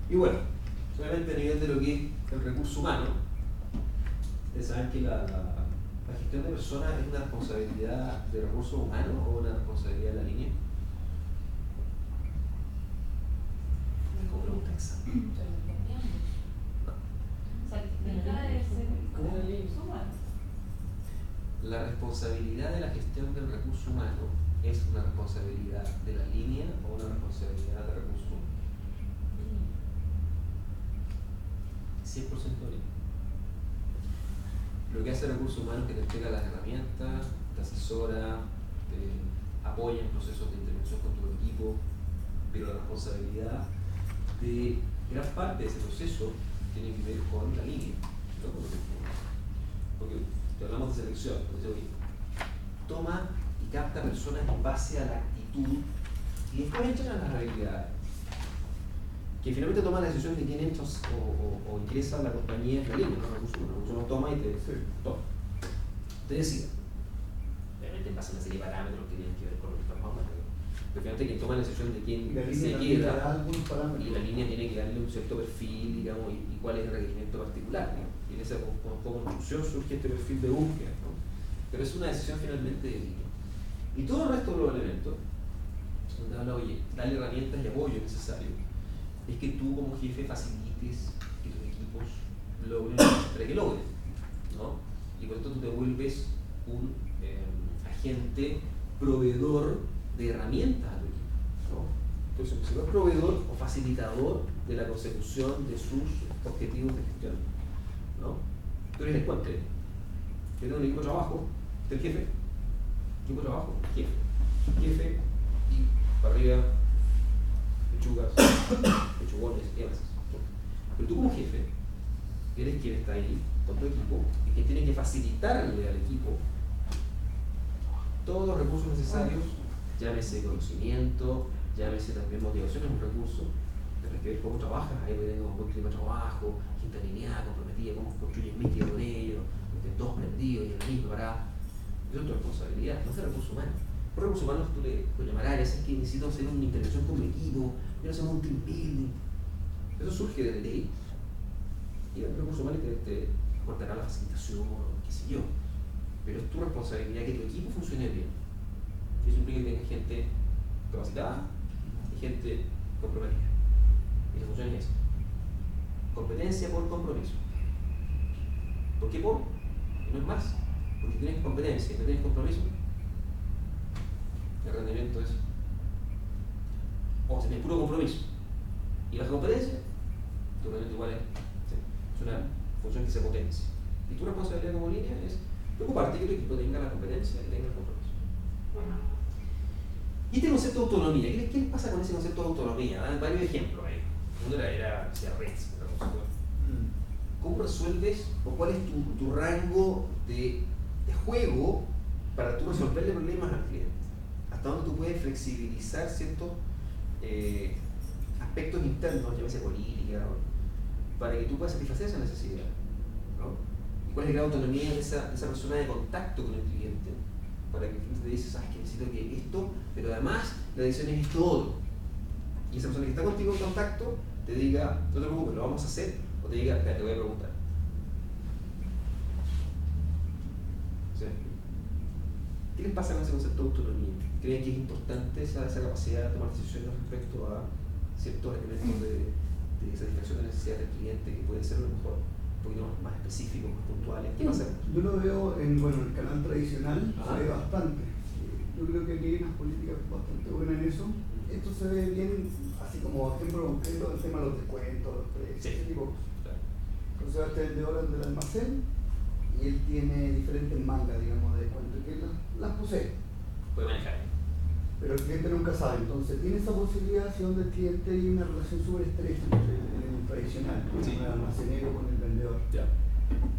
Y bueno, solamente a nivel de lo que es el recurso humano, ustedes saben que la gestión de personas es una responsabilidad de recursos humanos o una responsabilidad de la línea. Como pregunta examen. La responsabilidad de la gestión del recurso humano es una responsabilidad de la línea o una responsabilidad de recursos humanos. 100% línea. Lo que hace recursos humanos es que te entrega las herramientas, te asesora, te apoya en procesos de intervención con tu equipo, pero la responsabilidad de gran parte de ese proceso tiene que ver con la línea, ¿no? Porque te hablamos de selección, entonces oye, toma y capta personas en base a la actitud y después entran a las habilidades. Que finalmente toma la decisión de quién entra o ingresa a la compañía en la línea, no recursos humanos. Uno toma y te toma. Te decide. Obviamente en base a una serie de parámetros que tienen que ver con lo que estamos hablando. Pero finalmente quien toma la decisión de quién se queda y la línea tiene que darle un cierto perfil, digamos, y cuál es el requerimiento particular, ¿no? Y en esa construcción surge este perfil de búsqueda, ¿no? Pero es una decisión finalmente de línea. Y todo el resto de los elementos, donde habla, oye, dale herramientas y apoyo necesario, es que tú como jefe facilites que tus equipos logren para que logren, ¿no? Y por esto tú te vuelves un agente proveedor de herramientas a tu equipo, ¿no? Entonces, si no es proveedor o facilitador de la consecución de sus objetivos de gestión, ¿no? Tú eres el puente. Yo tengo un equipo de trabajo, del jefe, equipo de trabajo, jefe y para arriba lechugas, lechugones y demás. Pero tú como jefe, eres quien está ahí con tu equipo y que tiene que facilitarle al equipo todos los recursos necesarios, llámese conocimiento, llámese también motivación, es un recurso, tienes que ver cómo trabajas, ahí tenemos un buen clima de trabajo, gente alineada, comprometida, cómo construyes mítico con ellos, todos prendidos y en la misma parada. Eso es tu responsabilidad, no es el recurso humano. Por recursos humanos tú le llamarás, es que necesito hacer una intervención con mi equipo, quiero hacer un team building. Eso surge desde ahí. Y el recurso humano te aportará la facilitación, qué sé yo. Pero es tu responsabilidad que tu equipo funcione bien. Y eso implica que tengas gente capacitada y gente comprometida. Y la función es esa. Competencia por compromiso. ¿Por qué por? Y no es más. Porque tienes competencia y no tienes compromiso. El rendimiento es, o sea, es puro compromiso. Y baja competencia, tu rendimiento igual es una función que se potencia. Y tu responsabilidad como línea es preocuparte que tu equipo tenga la competencia y tenga el compromiso. Y este concepto de autonomía, ¿qué les pasa con ese concepto de autonomía? Dan varios ejemplos ahí. Uno era Reds. ¿Cómo resuelves o cuál es tu rango de juego para tú resolverle problemas al cliente? ¿Hasta dónde tú puedes flexibilizar ciertos aspectos internos, llámese política, para que tú puedas satisfacer esa necesidad? ¿No? ¿Y cuál es el grado de autonomía de esa persona de contacto con el cliente? Para que el cliente te dice, sabes que necesito que esto, pero además la decisión es esto otro. Y esa persona que está contigo en contacto te diga, no te preocupes, lo vamos a hacer, o te diga, espera, te voy a preguntar. ¿Sí? ¿Qué les pasa con ese concepto de autonomía? ¿Creen que es importante esa capacidad de tomar decisiones respecto a ciertos elementos de satisfacción de necesidades del cliente que puede ser a lo mejor un poquito más específicos, más puntuales? ¿Qué pasa? Yo lo veo en el canal tradicional, se ve bastante. Yo creo que aquí hay unas políticas bastante buenas en eso. Esto se ve bien, así como ejemplo concreto, el tema de los descuentos, los precios, ese tipo de cosas. Claro. Entonces va a estar el de orden del almacén y él tiene diferentes mangas, digamos, de descuento que él las posee. Puede manejar. Pero el cliente nunca sabe, entonces tiene esa posibilidad si donde el cliente hay una relación súper estrecha entre el tradicional, Sí. el almacenero con el vendedor. Ya.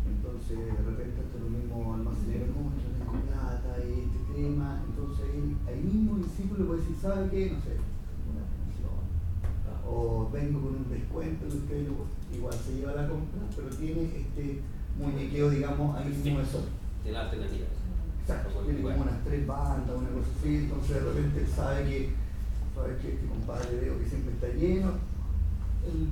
Entonces de repente hasta lo mismo almacenero, no, yo tengo plata y este tema, entonces él ahí mismo el discípulo puede decir, ¿sabe qué? No sé, una pensión, o vengo con un descuento, que usted igual se lleva la compra, pero tiene este muñequeo, digamos, ahí mismo de sol. Tiene la alternativa. Exacto, tiene como unas 3 bandas, una cosa así, entonces de repente él sabe que este compadre veo que siempre está lleno,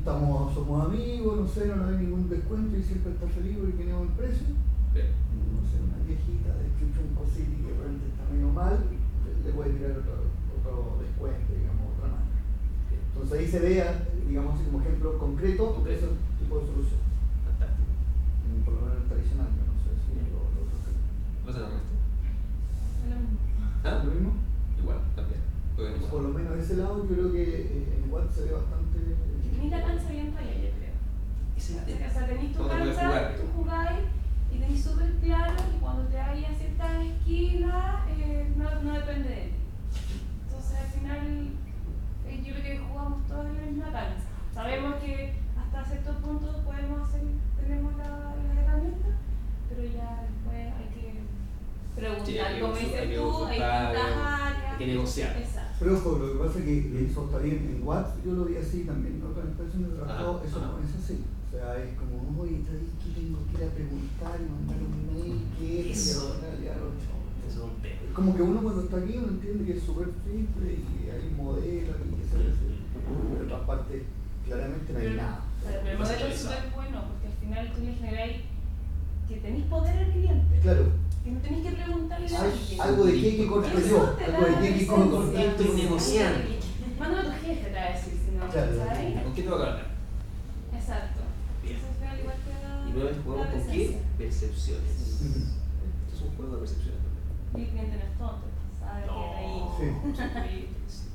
somos amigos, no sé, no hay ningún descuento y siempre está feliz porque tiene buen precio. Bien. No sé, una viejita de un cosito que realmente está medio mal, le puede tirar otro descuento, digamos, otra mano. Entonces ahí se ve, digamos así como ejemplo concreto, ese tipo de solución. Fantástico. Por lo menos el tradicional, yo no sé si lo otro. ¿Vas a la resto? Lo mismo. ¿Ah? ¿Lo mismo? Igual, también. Por lo menos de ese lado yo creo que en WhatsApp se ve bastante. Tenís la cancha bien para allá, yo creo. Ese es O sea, tenés tu ¿Dónde puedes cancha, jugar? tú jugáis y tenés súper claro que cuando te vayas a ciertas esquinas no depende de ti. Entonces al final yo creo que jugamos todos en la misma cancha. Sabemos que hasta cierto punto tenemos las herramientas, pero ya después hay que preguntar, Sí, hay que como dices tú, hay consultar, distintas áreas. hay que negociar. Exacto. Pero ojo, lo que pasa es que eso está bien. En WhatsApp yo lo vi así también. En otras empresas donde he trabajado, eso no es así. O sea, es como, oye, ¿qué tengo que ir a preguntar y mandar un email? ¿Qué es? Eso. En realidad lo Eso es un tema. es como que uno cuando está aquí uno entiende que es súper simple y hay un modelo y que se hace. Pero en otras partes claramente no hay nada. Pero el modelo es súper bueno porque al final tú le generáis que tenéis poder al cliente. Claro, Que no tenéis que preguntarle a alguien. algo de qué corto yo, algo de qué corto. Estoy negociando. Mándame a tu jefe, te va a decir, si no, Claro. ¿sabes? ¿Con qué te va a ganar? Exacto. Bien. Entonces, al final igual te da Y nuevamente jugamos la con qué? presencia. Percepciones. Esto es un juego de percepciones también. Y el cliente no es tonto, sabe que está ahí. Sí.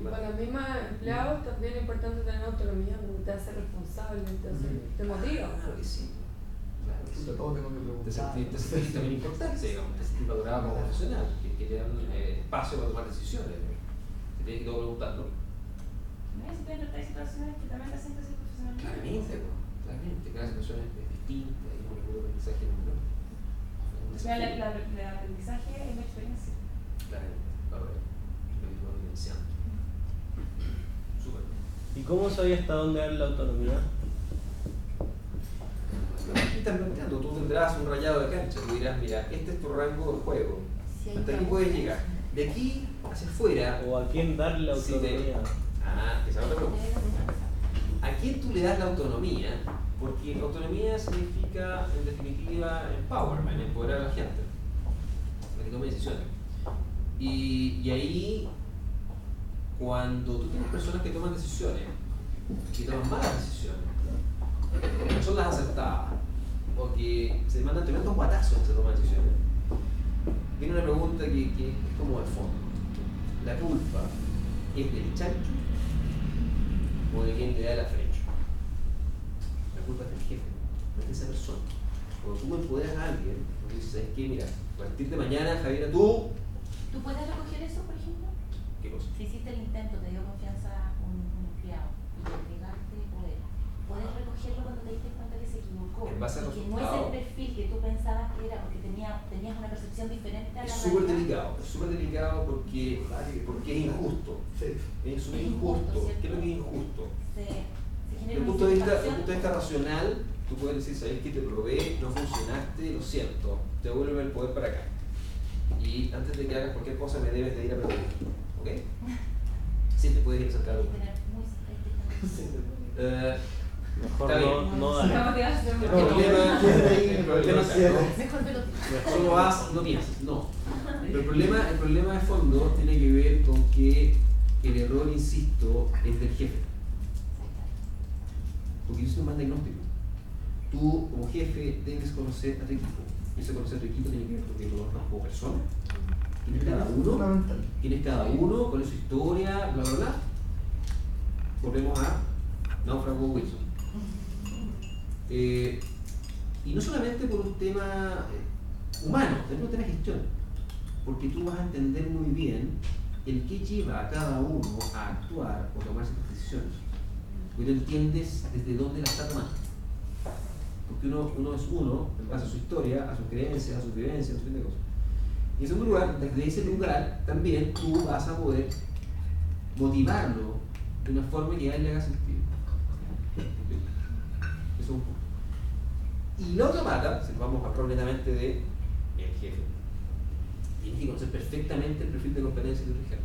Para los mismos empleados también es importante tener autonomía, porque te hace responsable, te motiva. Claro que sí. Claro que sí. Sobre todo tengo que Te preguntar. sentís también importante, digamos, te sentís valorado como profesional, que te dan espacio para tomar decisiones. Te tienes que todo preguntarlo. No es que hay situaciones que también te sientes profesional. Claramente, claramente. Cada situación es distinta, hay un aprendizaje en un Al final, el aprendizaje es la experiencia. Claramente, lo mismo vivenciando. Súper. ¿Y cómo sabía hasta dónde dar la autonomía? Aquí están planteando, tú tendrás un rayado de cancha, tú dirás, mira, este es tu rango de juego, Si hay hasta aquí campo. puedes llegar. De aquí hacia afuera, ¿O a quién dar la si autonomía? esa es otra pregunta. ¿A quién tú le das la autonomía? Porque autonomía significa, en definitiva, empowerment, empoderar a la gente, para que tome decisiones. Y ahí, cuando tú tienes personas que toman decisiones, que toman malas decisiones, no son las acertadas, o que se mandan tremendos guatazos en esa toma de decisiones, viene una pregunta que es como de fondo. la culpa es del chancho o de quien le da la flecha. La culpa es del jefe, no es de esa persona. Cuando tú empoderas a alguien, tú dices, ¿sabes qué? Mira, a partir de mañana, Javiera, tú... ¿Tú puedes recoger eso, por ejemplo? ¿Qué cosa? Si hiciste el intento, te dio confianza un empleado y le entregaste poder, ¿puedes recogerlo cuando te diste cuenta que se equivocó? En base al Y que no es resultado. el perfil que tú pensabas que era porque tenías una percepción diferente a la Es súper realidad? delicado porque es injusto. Sí. Es súper Es injusto, injusto. ¿cierto? ¿Qué es lo que es injusto? Se Desde genera el una punto de insatisfacción. vista racional, tú puedes decir, ¿sabes qué? Te probé, no funcionaste, lo siento, te vuelve el poder para acá. Y antes de que hagas cualquier cosa me debes de ir a pedir. ¿Ok? Sí, te puedes ir a sacar Hay algo. que tener muy- Mejor Está no, bien. no Sí, dar. no te haces El mal. problema es que Mejor me lo solo haz, no pienses, no. Pero el problema de fondo tiene que ver con que el error, insisto, es del jefe. Porque yo soy un mal diagnóstico. Tú, como jefe, debes conocer a tu equipo. Y ese conocer a tu equipo tiene que ver con que lo conozcas como persona. ¿Quién es cada uno? Fundamental. ¿Quién es cada uno? ¿Cuál es su historia? Bla, bla, bla. Volvemos a Náufrago Wilson. Y no solamente por un tema humano, también por un tema de gestión. Porque tú vas a entender muy bien el qué lleva a cada uno a actuar o tomar ciertas decisiones. Porque tú entiendes desde dónde la está tomando. Porque uno es uno en base a su historia, a sus creencias, a sus vivencias, a un fin de cosas. Y en segundo lugar, desde ese lugar también tú vas a poder motivarlo de una forma que a él le haga sentido. Eso es un punto. Y la otra pata, si nos vamos a hablar netamente de el jefe, tienes que conocer perfectamente el perfil de competencia de tu jefe.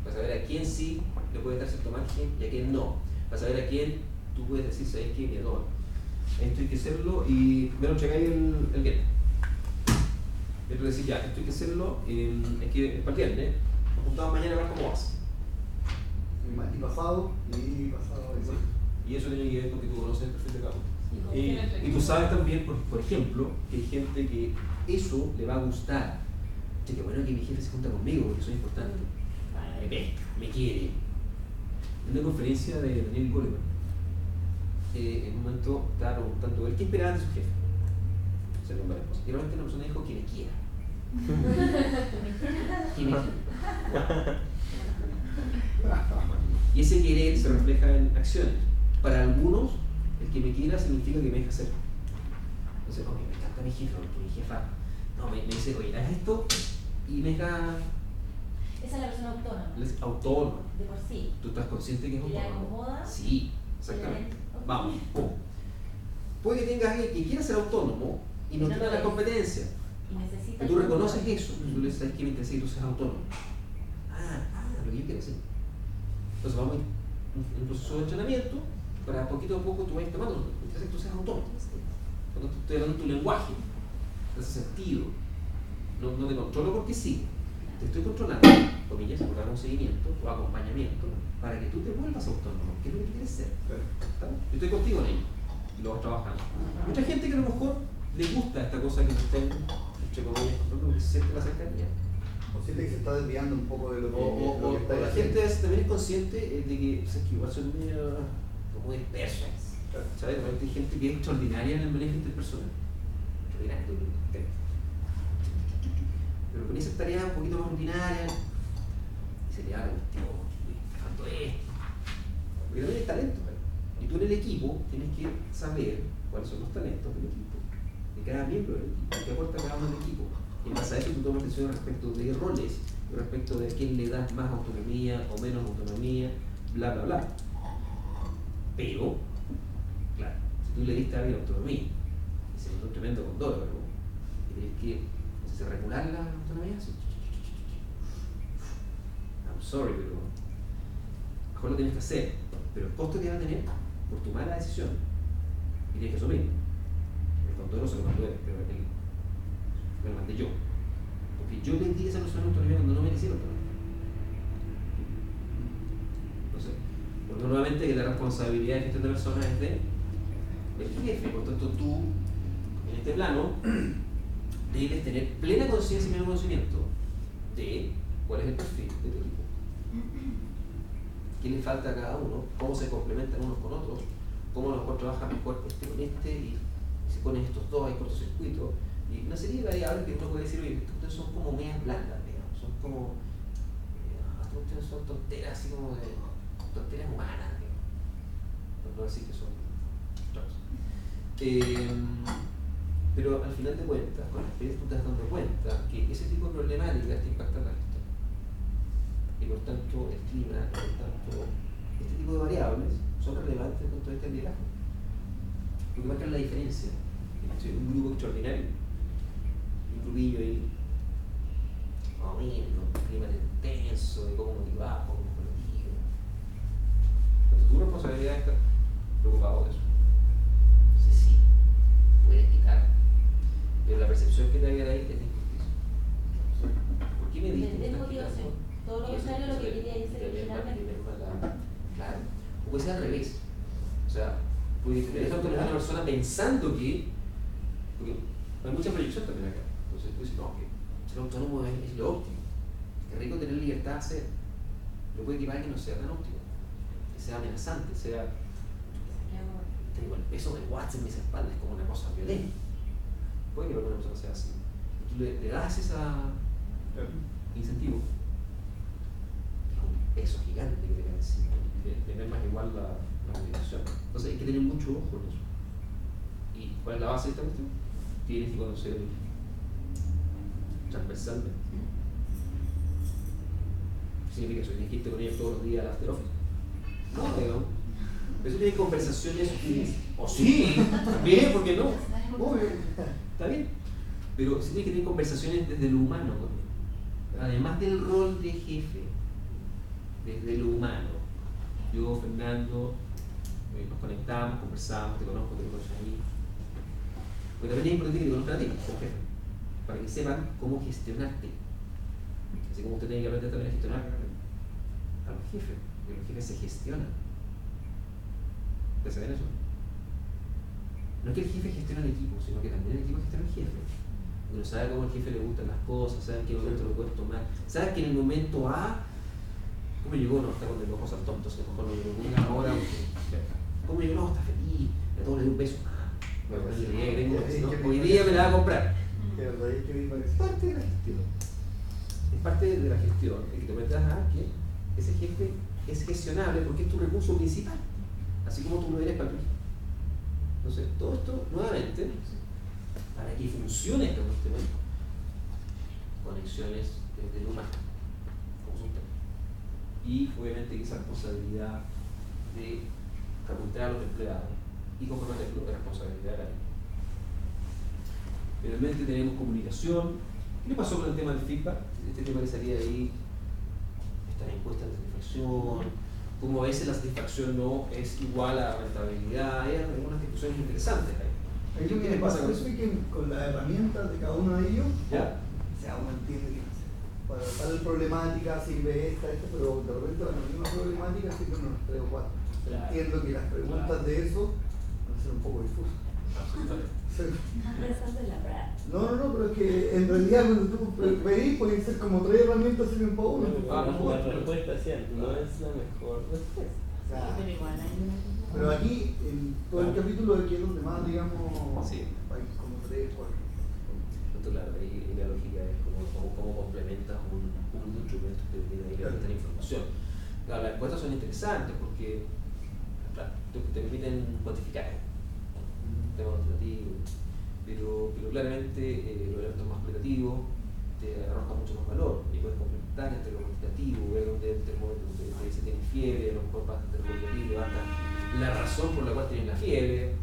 Para saber a quién sí le puedes dar cierto margen y a quién no. Para saber a quién tú puedes decir, ¿sabes qué? Mira, no, esto hay que hacerlo y primero checáis el bien. Después decir, ya, esto hay que hacerlo, es que es para el viernes, nos juntamos mañana a ver cómo vas. Y pasado. Y eso tiene que ver con que tú conoces el perfil de cada uno. Y confía en el Y tú sabes también, por ejemplo, que hay gente que eso le va a gustar. Che, qué bueno que mi jefe se junta conmigo porque soy importante. Me pesca, me quiere. En una conferencia de Daniel Goleman, en un momento estaba preguntando él qué esperaba de su jefe. Se le varias cosas. Y realmente la persona dijo que me quiera. Que me quiera. Y ese querer se refleja en acciones. Para algunos, el que me quiera significa que me deja hacer. Entonces, ok, me encanta mi jefe, porque mi jefa no, me dice, oye, haz esto y me deja Esa es la persona autónoma, autónoma. de por sí. ¿Tú estás consciente que es ¿Y le autónomo? acomoda? Sí, exactamente. Ok. Vamos, pum. Puede que tengas alguien que quiera ser autónomo y no Pero tenga no las es. competencias. Y necesita. Pero tú reconoces eso. Tú le dices, ¿sabes qué? Me interesa que tú seas autónomo. Lo que yo quiero hacer. Entonces vamos en un proceso de entrenamiento para poquito a poco tú vayas tomando. Me interesa que tú seas autónomo. Cuando te estoy hablando tu lenguaje, te hace sentido. No te controlo porque sí. Te estoy controlando, comillas, por dar un seguimiento o acompañamiento para que tú te vuelvas autónomo, que es lo que tú quieres ser. ¿Estamos? Yo estoy contigo en ello y lo vas trabajando. Mucha gente que a lo mejor le gusta esta cosa que estén, entre comillas, controlando porque siente la cercanía. O siente que se está desviando un poco de lo que, O lo que está la haciendo. gente también es consciente de que, o sea, que igual son medio como dispersos. ¿Sabes? Realmente hay gente que es extraordinaria en el manejo interpersonal. Extraordinaria. Pero con esas tareas un poquito más rutinarias, y se le da la cuestión, faltó esto. Porque también es talento. ¿verdad? Y tú en el equipo tienes que saber cuáles son los talentos del equipo, de cada miembro del equipo, qué aporta cada uno del equipo. Y en base a eso tú tomas decisiones respecto de roles, respecto de a quién le das más autonomía o menos autonomía, bla, bla, bla. Pero, claro, si tú le diste a alguien autonomía, y se notó un tremendo condoro, y tienes que regular la autonomía, sí. I'm sorry, pero mejor lo tienes que hacer. Pero el costo que va a tener por tu mala decisión, y tienes que asumir. El condoro se lo mandó él, pero él me lo mandé yo. Porque yo le di a esa persona autonomía cuando no merecía autonomía. Entonces, porque nuevamente que la responsabilidad de gestión de personas es del jefe, por tanto tú, en este plano, debes tener plena conciencia y pleno conocimiento de cuál es el perfil de tu equipo. ¿Qué le falta a cada uno? ¿Cómo se complementan unos con otros? ¿Cómo los cuatro trabajan mejor este con este? Y se ponen estos dos, hay cortocircuito. Y una serie de variables que uno puede decir, oye, estas cuestiones son como medias blandas, digamos. Son como, estas cuestiones son tonteras, así como de tonteras humanas, digamos. No decir que son raros. Pero al final de cuentas, con la experiencia tú te das dando cuenta que ese tipo de problemáticas te impactan la gestión. Y por tanto el clima, y por tanto este tipo de variables son relevantes desde el punto de vista del liderazgo. Porque marcan la diferencia entre un grupo extraordinario y un grupillo ahí, más o menos, un clima intenso, de cómo motivar, cómo colectivo. Entonces tu responsabilidad es estar preocupado de eso. Entonces sí, puedes quitar, pero la percepción que te había de ahí es de injusticia. ¿Por qué me diste? Desmotivación. Todo lo contrario a lo que quería decir originalmente. Claro. O puede ser al revés. O sea, puede tener a una persona pensando que. Porque hay mucha proyección también acá. Entonces tú dices, no, que ser autónomo es lo óptimo. Es rico tener libertad de hacer. Pero puede que que no sea tan óptimo. Que sea amenazante, sea. Tengo el peso del WhatsApp en mis espaldas, es como una cosa violenta. Puede que para una persona sea así. Y tú le das ese incentivo. Es un peso gigante que te cae encima. Tener más igual la motivación. Entonces hay que tener mucho ojo en eso. ¿Y cuál es la base de esta cuestión? Tienes que conocer transversalmente. ¿Significa eso? ¿Tienes que irte con ellos todos los días al after office? No, digamos. Eso tiene conversaciones. O sí, también, ¿por qué no? Obvio, está bien. Pero sí tiene que tener conversaciones desde lo humano conmigo. Además del rol de jefe, desde lo humano. Yo, Fernando, nos conectamos, conversamos, te conozco, te conoces a mí. Pero también es importante que te conozcan a ti, como jefe, para que sepan cómo gestionarte. Así como usted tiene que aprender también a gestionar a los jefes, porque los jefes se gestionan. ¿Ustedes saben eso? No es que el jefe gestione al equipo, sino que también el equipo gestiona al jefe. Uno sabe cómo al jefe le gustan las cosas, sabe en qué momento lo puedes tomar, sabe que en el momento A, ¿cómo llegó? No, está con los ojos al tonto, a lo mejor no llegó una hora, ¿cómo llegó? No, está feliz, a todos le dio un beso. Hoy día me la va a comprar. Es parte de la gestión. Es parte de la gestión, el que te metas a que ese jefe es gestionable porque es tu recurso principal, así como tú lo eres para tu equipo. Entonces, todo esto, nuevamente, para que funcione este sistema, conexiones desde el humano, como son temas. Y obviamente esa responsabilidad de recuperar a los empleados y comprometerlos de responsabilidad de la vida. Finalmente tenemos comunicación. ¿Qué le pasó con el tema del feedback? Este tema que salía ahí, estas encuestas de satisfacción, como a veces la satisfacción no es igual a la rentabilidad, hay algunas discusiones interesantes ahí. Ahí lo que me pasa es que con las herramientas de cada uno de ellos, ¿ya? O sea, uno entiende que no sé, para tal problemática sirve esta, pero de repente la misma problemática sirve unos 3 o 4. Claro. Entiendo que las preguntas de eso van a ser un poco difusas. Pensando en la práctica. No, pero es que en realidad cuando tú veis pueden ser como 3 herramientas sirven para uno. La respuesta no es la mejor respuesta. Sí, pero igual hay una cosa. Pero aquí, en todo el capítulo, aquí es donde más, digamos, Sí. hay como 3, 4. Entonces, claro, ahí la lógica es cómo complementas un instrumento que te da la información. Claro, las encuestas son interesantes porque claro, te permiten cuantificar un tema cuantitativo, pero claramente los elementos más cualitativos te arrojan mucho más valor y puedes complementar entre lo cuantitativo, ver dónde entre el momento donde se tiene fiebre, a lo mejor vas entre lo cualitativo, levantas la razón por la cual tienes la fiebre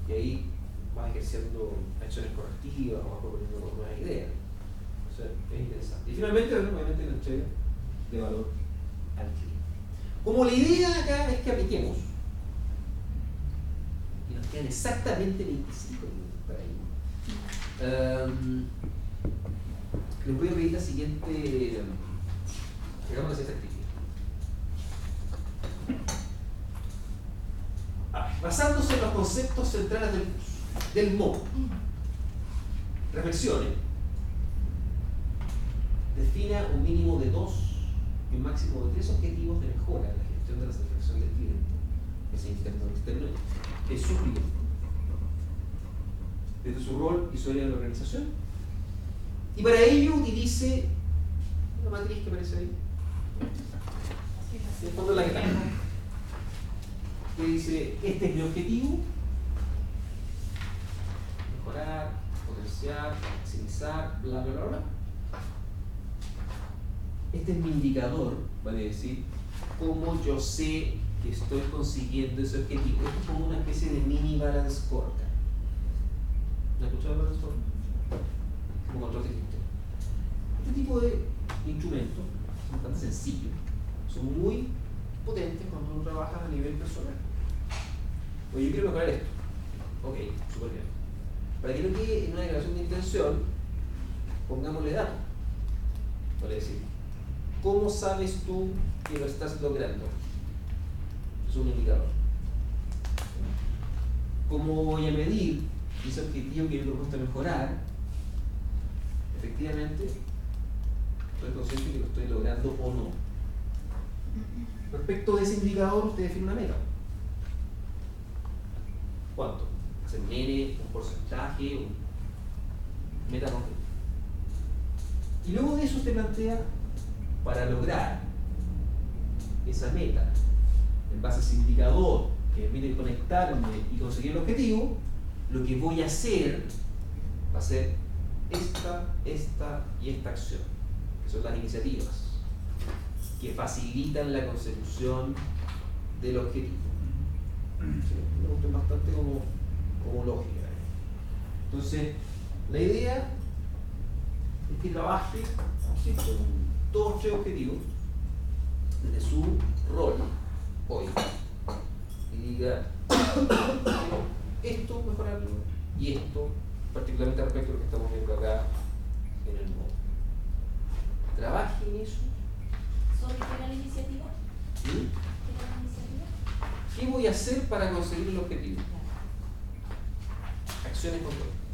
y ahí vas ejerciendo acciones correctivas o vas proponiendo nuevas ideas. O sea, es interesante. Y finalmente, obviamente, la entrega de valor al cliente. Como la idea acá es que apliquemos, y nos quedan exactamente 25 minutos para ello, les voy a pedir la siguiente, hagamos la siguiente actividad. Basándose en los conceptos centrales del MOOC, reflexione, defina un mínimo de 2 y y un máximo de 3 objetivos de mejora en la gestión de la satisfacción del cliente, que sea interno o externo, es su cliente, desde su rol y su área de la organización. Y para ello utilice una matriz que aparece ahí, en el fondo la que está, que dice: este es mi objetivo, mejorar, potenciar, maximizar, bla bla bla bla. Este es mi indicador, vale decir, cómo yo sé que estoy consiguiendo ese objetivo. Esto es como una especie de mini balance scorecard. ¿Me has escuchado balance scorecard? Como control de gestión. Este tipo de instrumentos son bastante sencillos, son muy potentes cuando uno trabaja a nivel personal. Oye, yo quiero mejorar esto. Ok, súper bien. Para que no quede en una declaración de intención, pongámosle datos. Vale decir, ¿cómo sabes tú que lo estás logrando? Es un indicador. ¿Cómo voy a medir ese objetivo que yo he propuesto mejorar? Efectivamente, estoy consciente que lo estoy logrando o no. Respecto de ese indicador, usted define una meta. ¿Cuánto? ¿Hacer un N, un porcentaje, un meta concreta? Y luego de eso usted plantea, para lograr esa meta, en base a ese indicador que me permite conectarme y conseguir el objetivo, lo que voy a hacer va a ser esta y esta acción, que son las iniciativas que facilitan la consecución del objetivo. Sí, me gusta bastante como lógica. Entonces, la idea es que trabaje con todos 3 objetivos desde su rol hoy y diga esto mejorarlo y esto, particularmente respecto a lo que estamos viendo acá en el modo. Trabaje en eso. ¿Sobre qué era la iniciativa? ¿Sí? ¿Qué era la iniciativa? ¿Qué voy a hacer para conseguir el objetivo? Acciones concretas.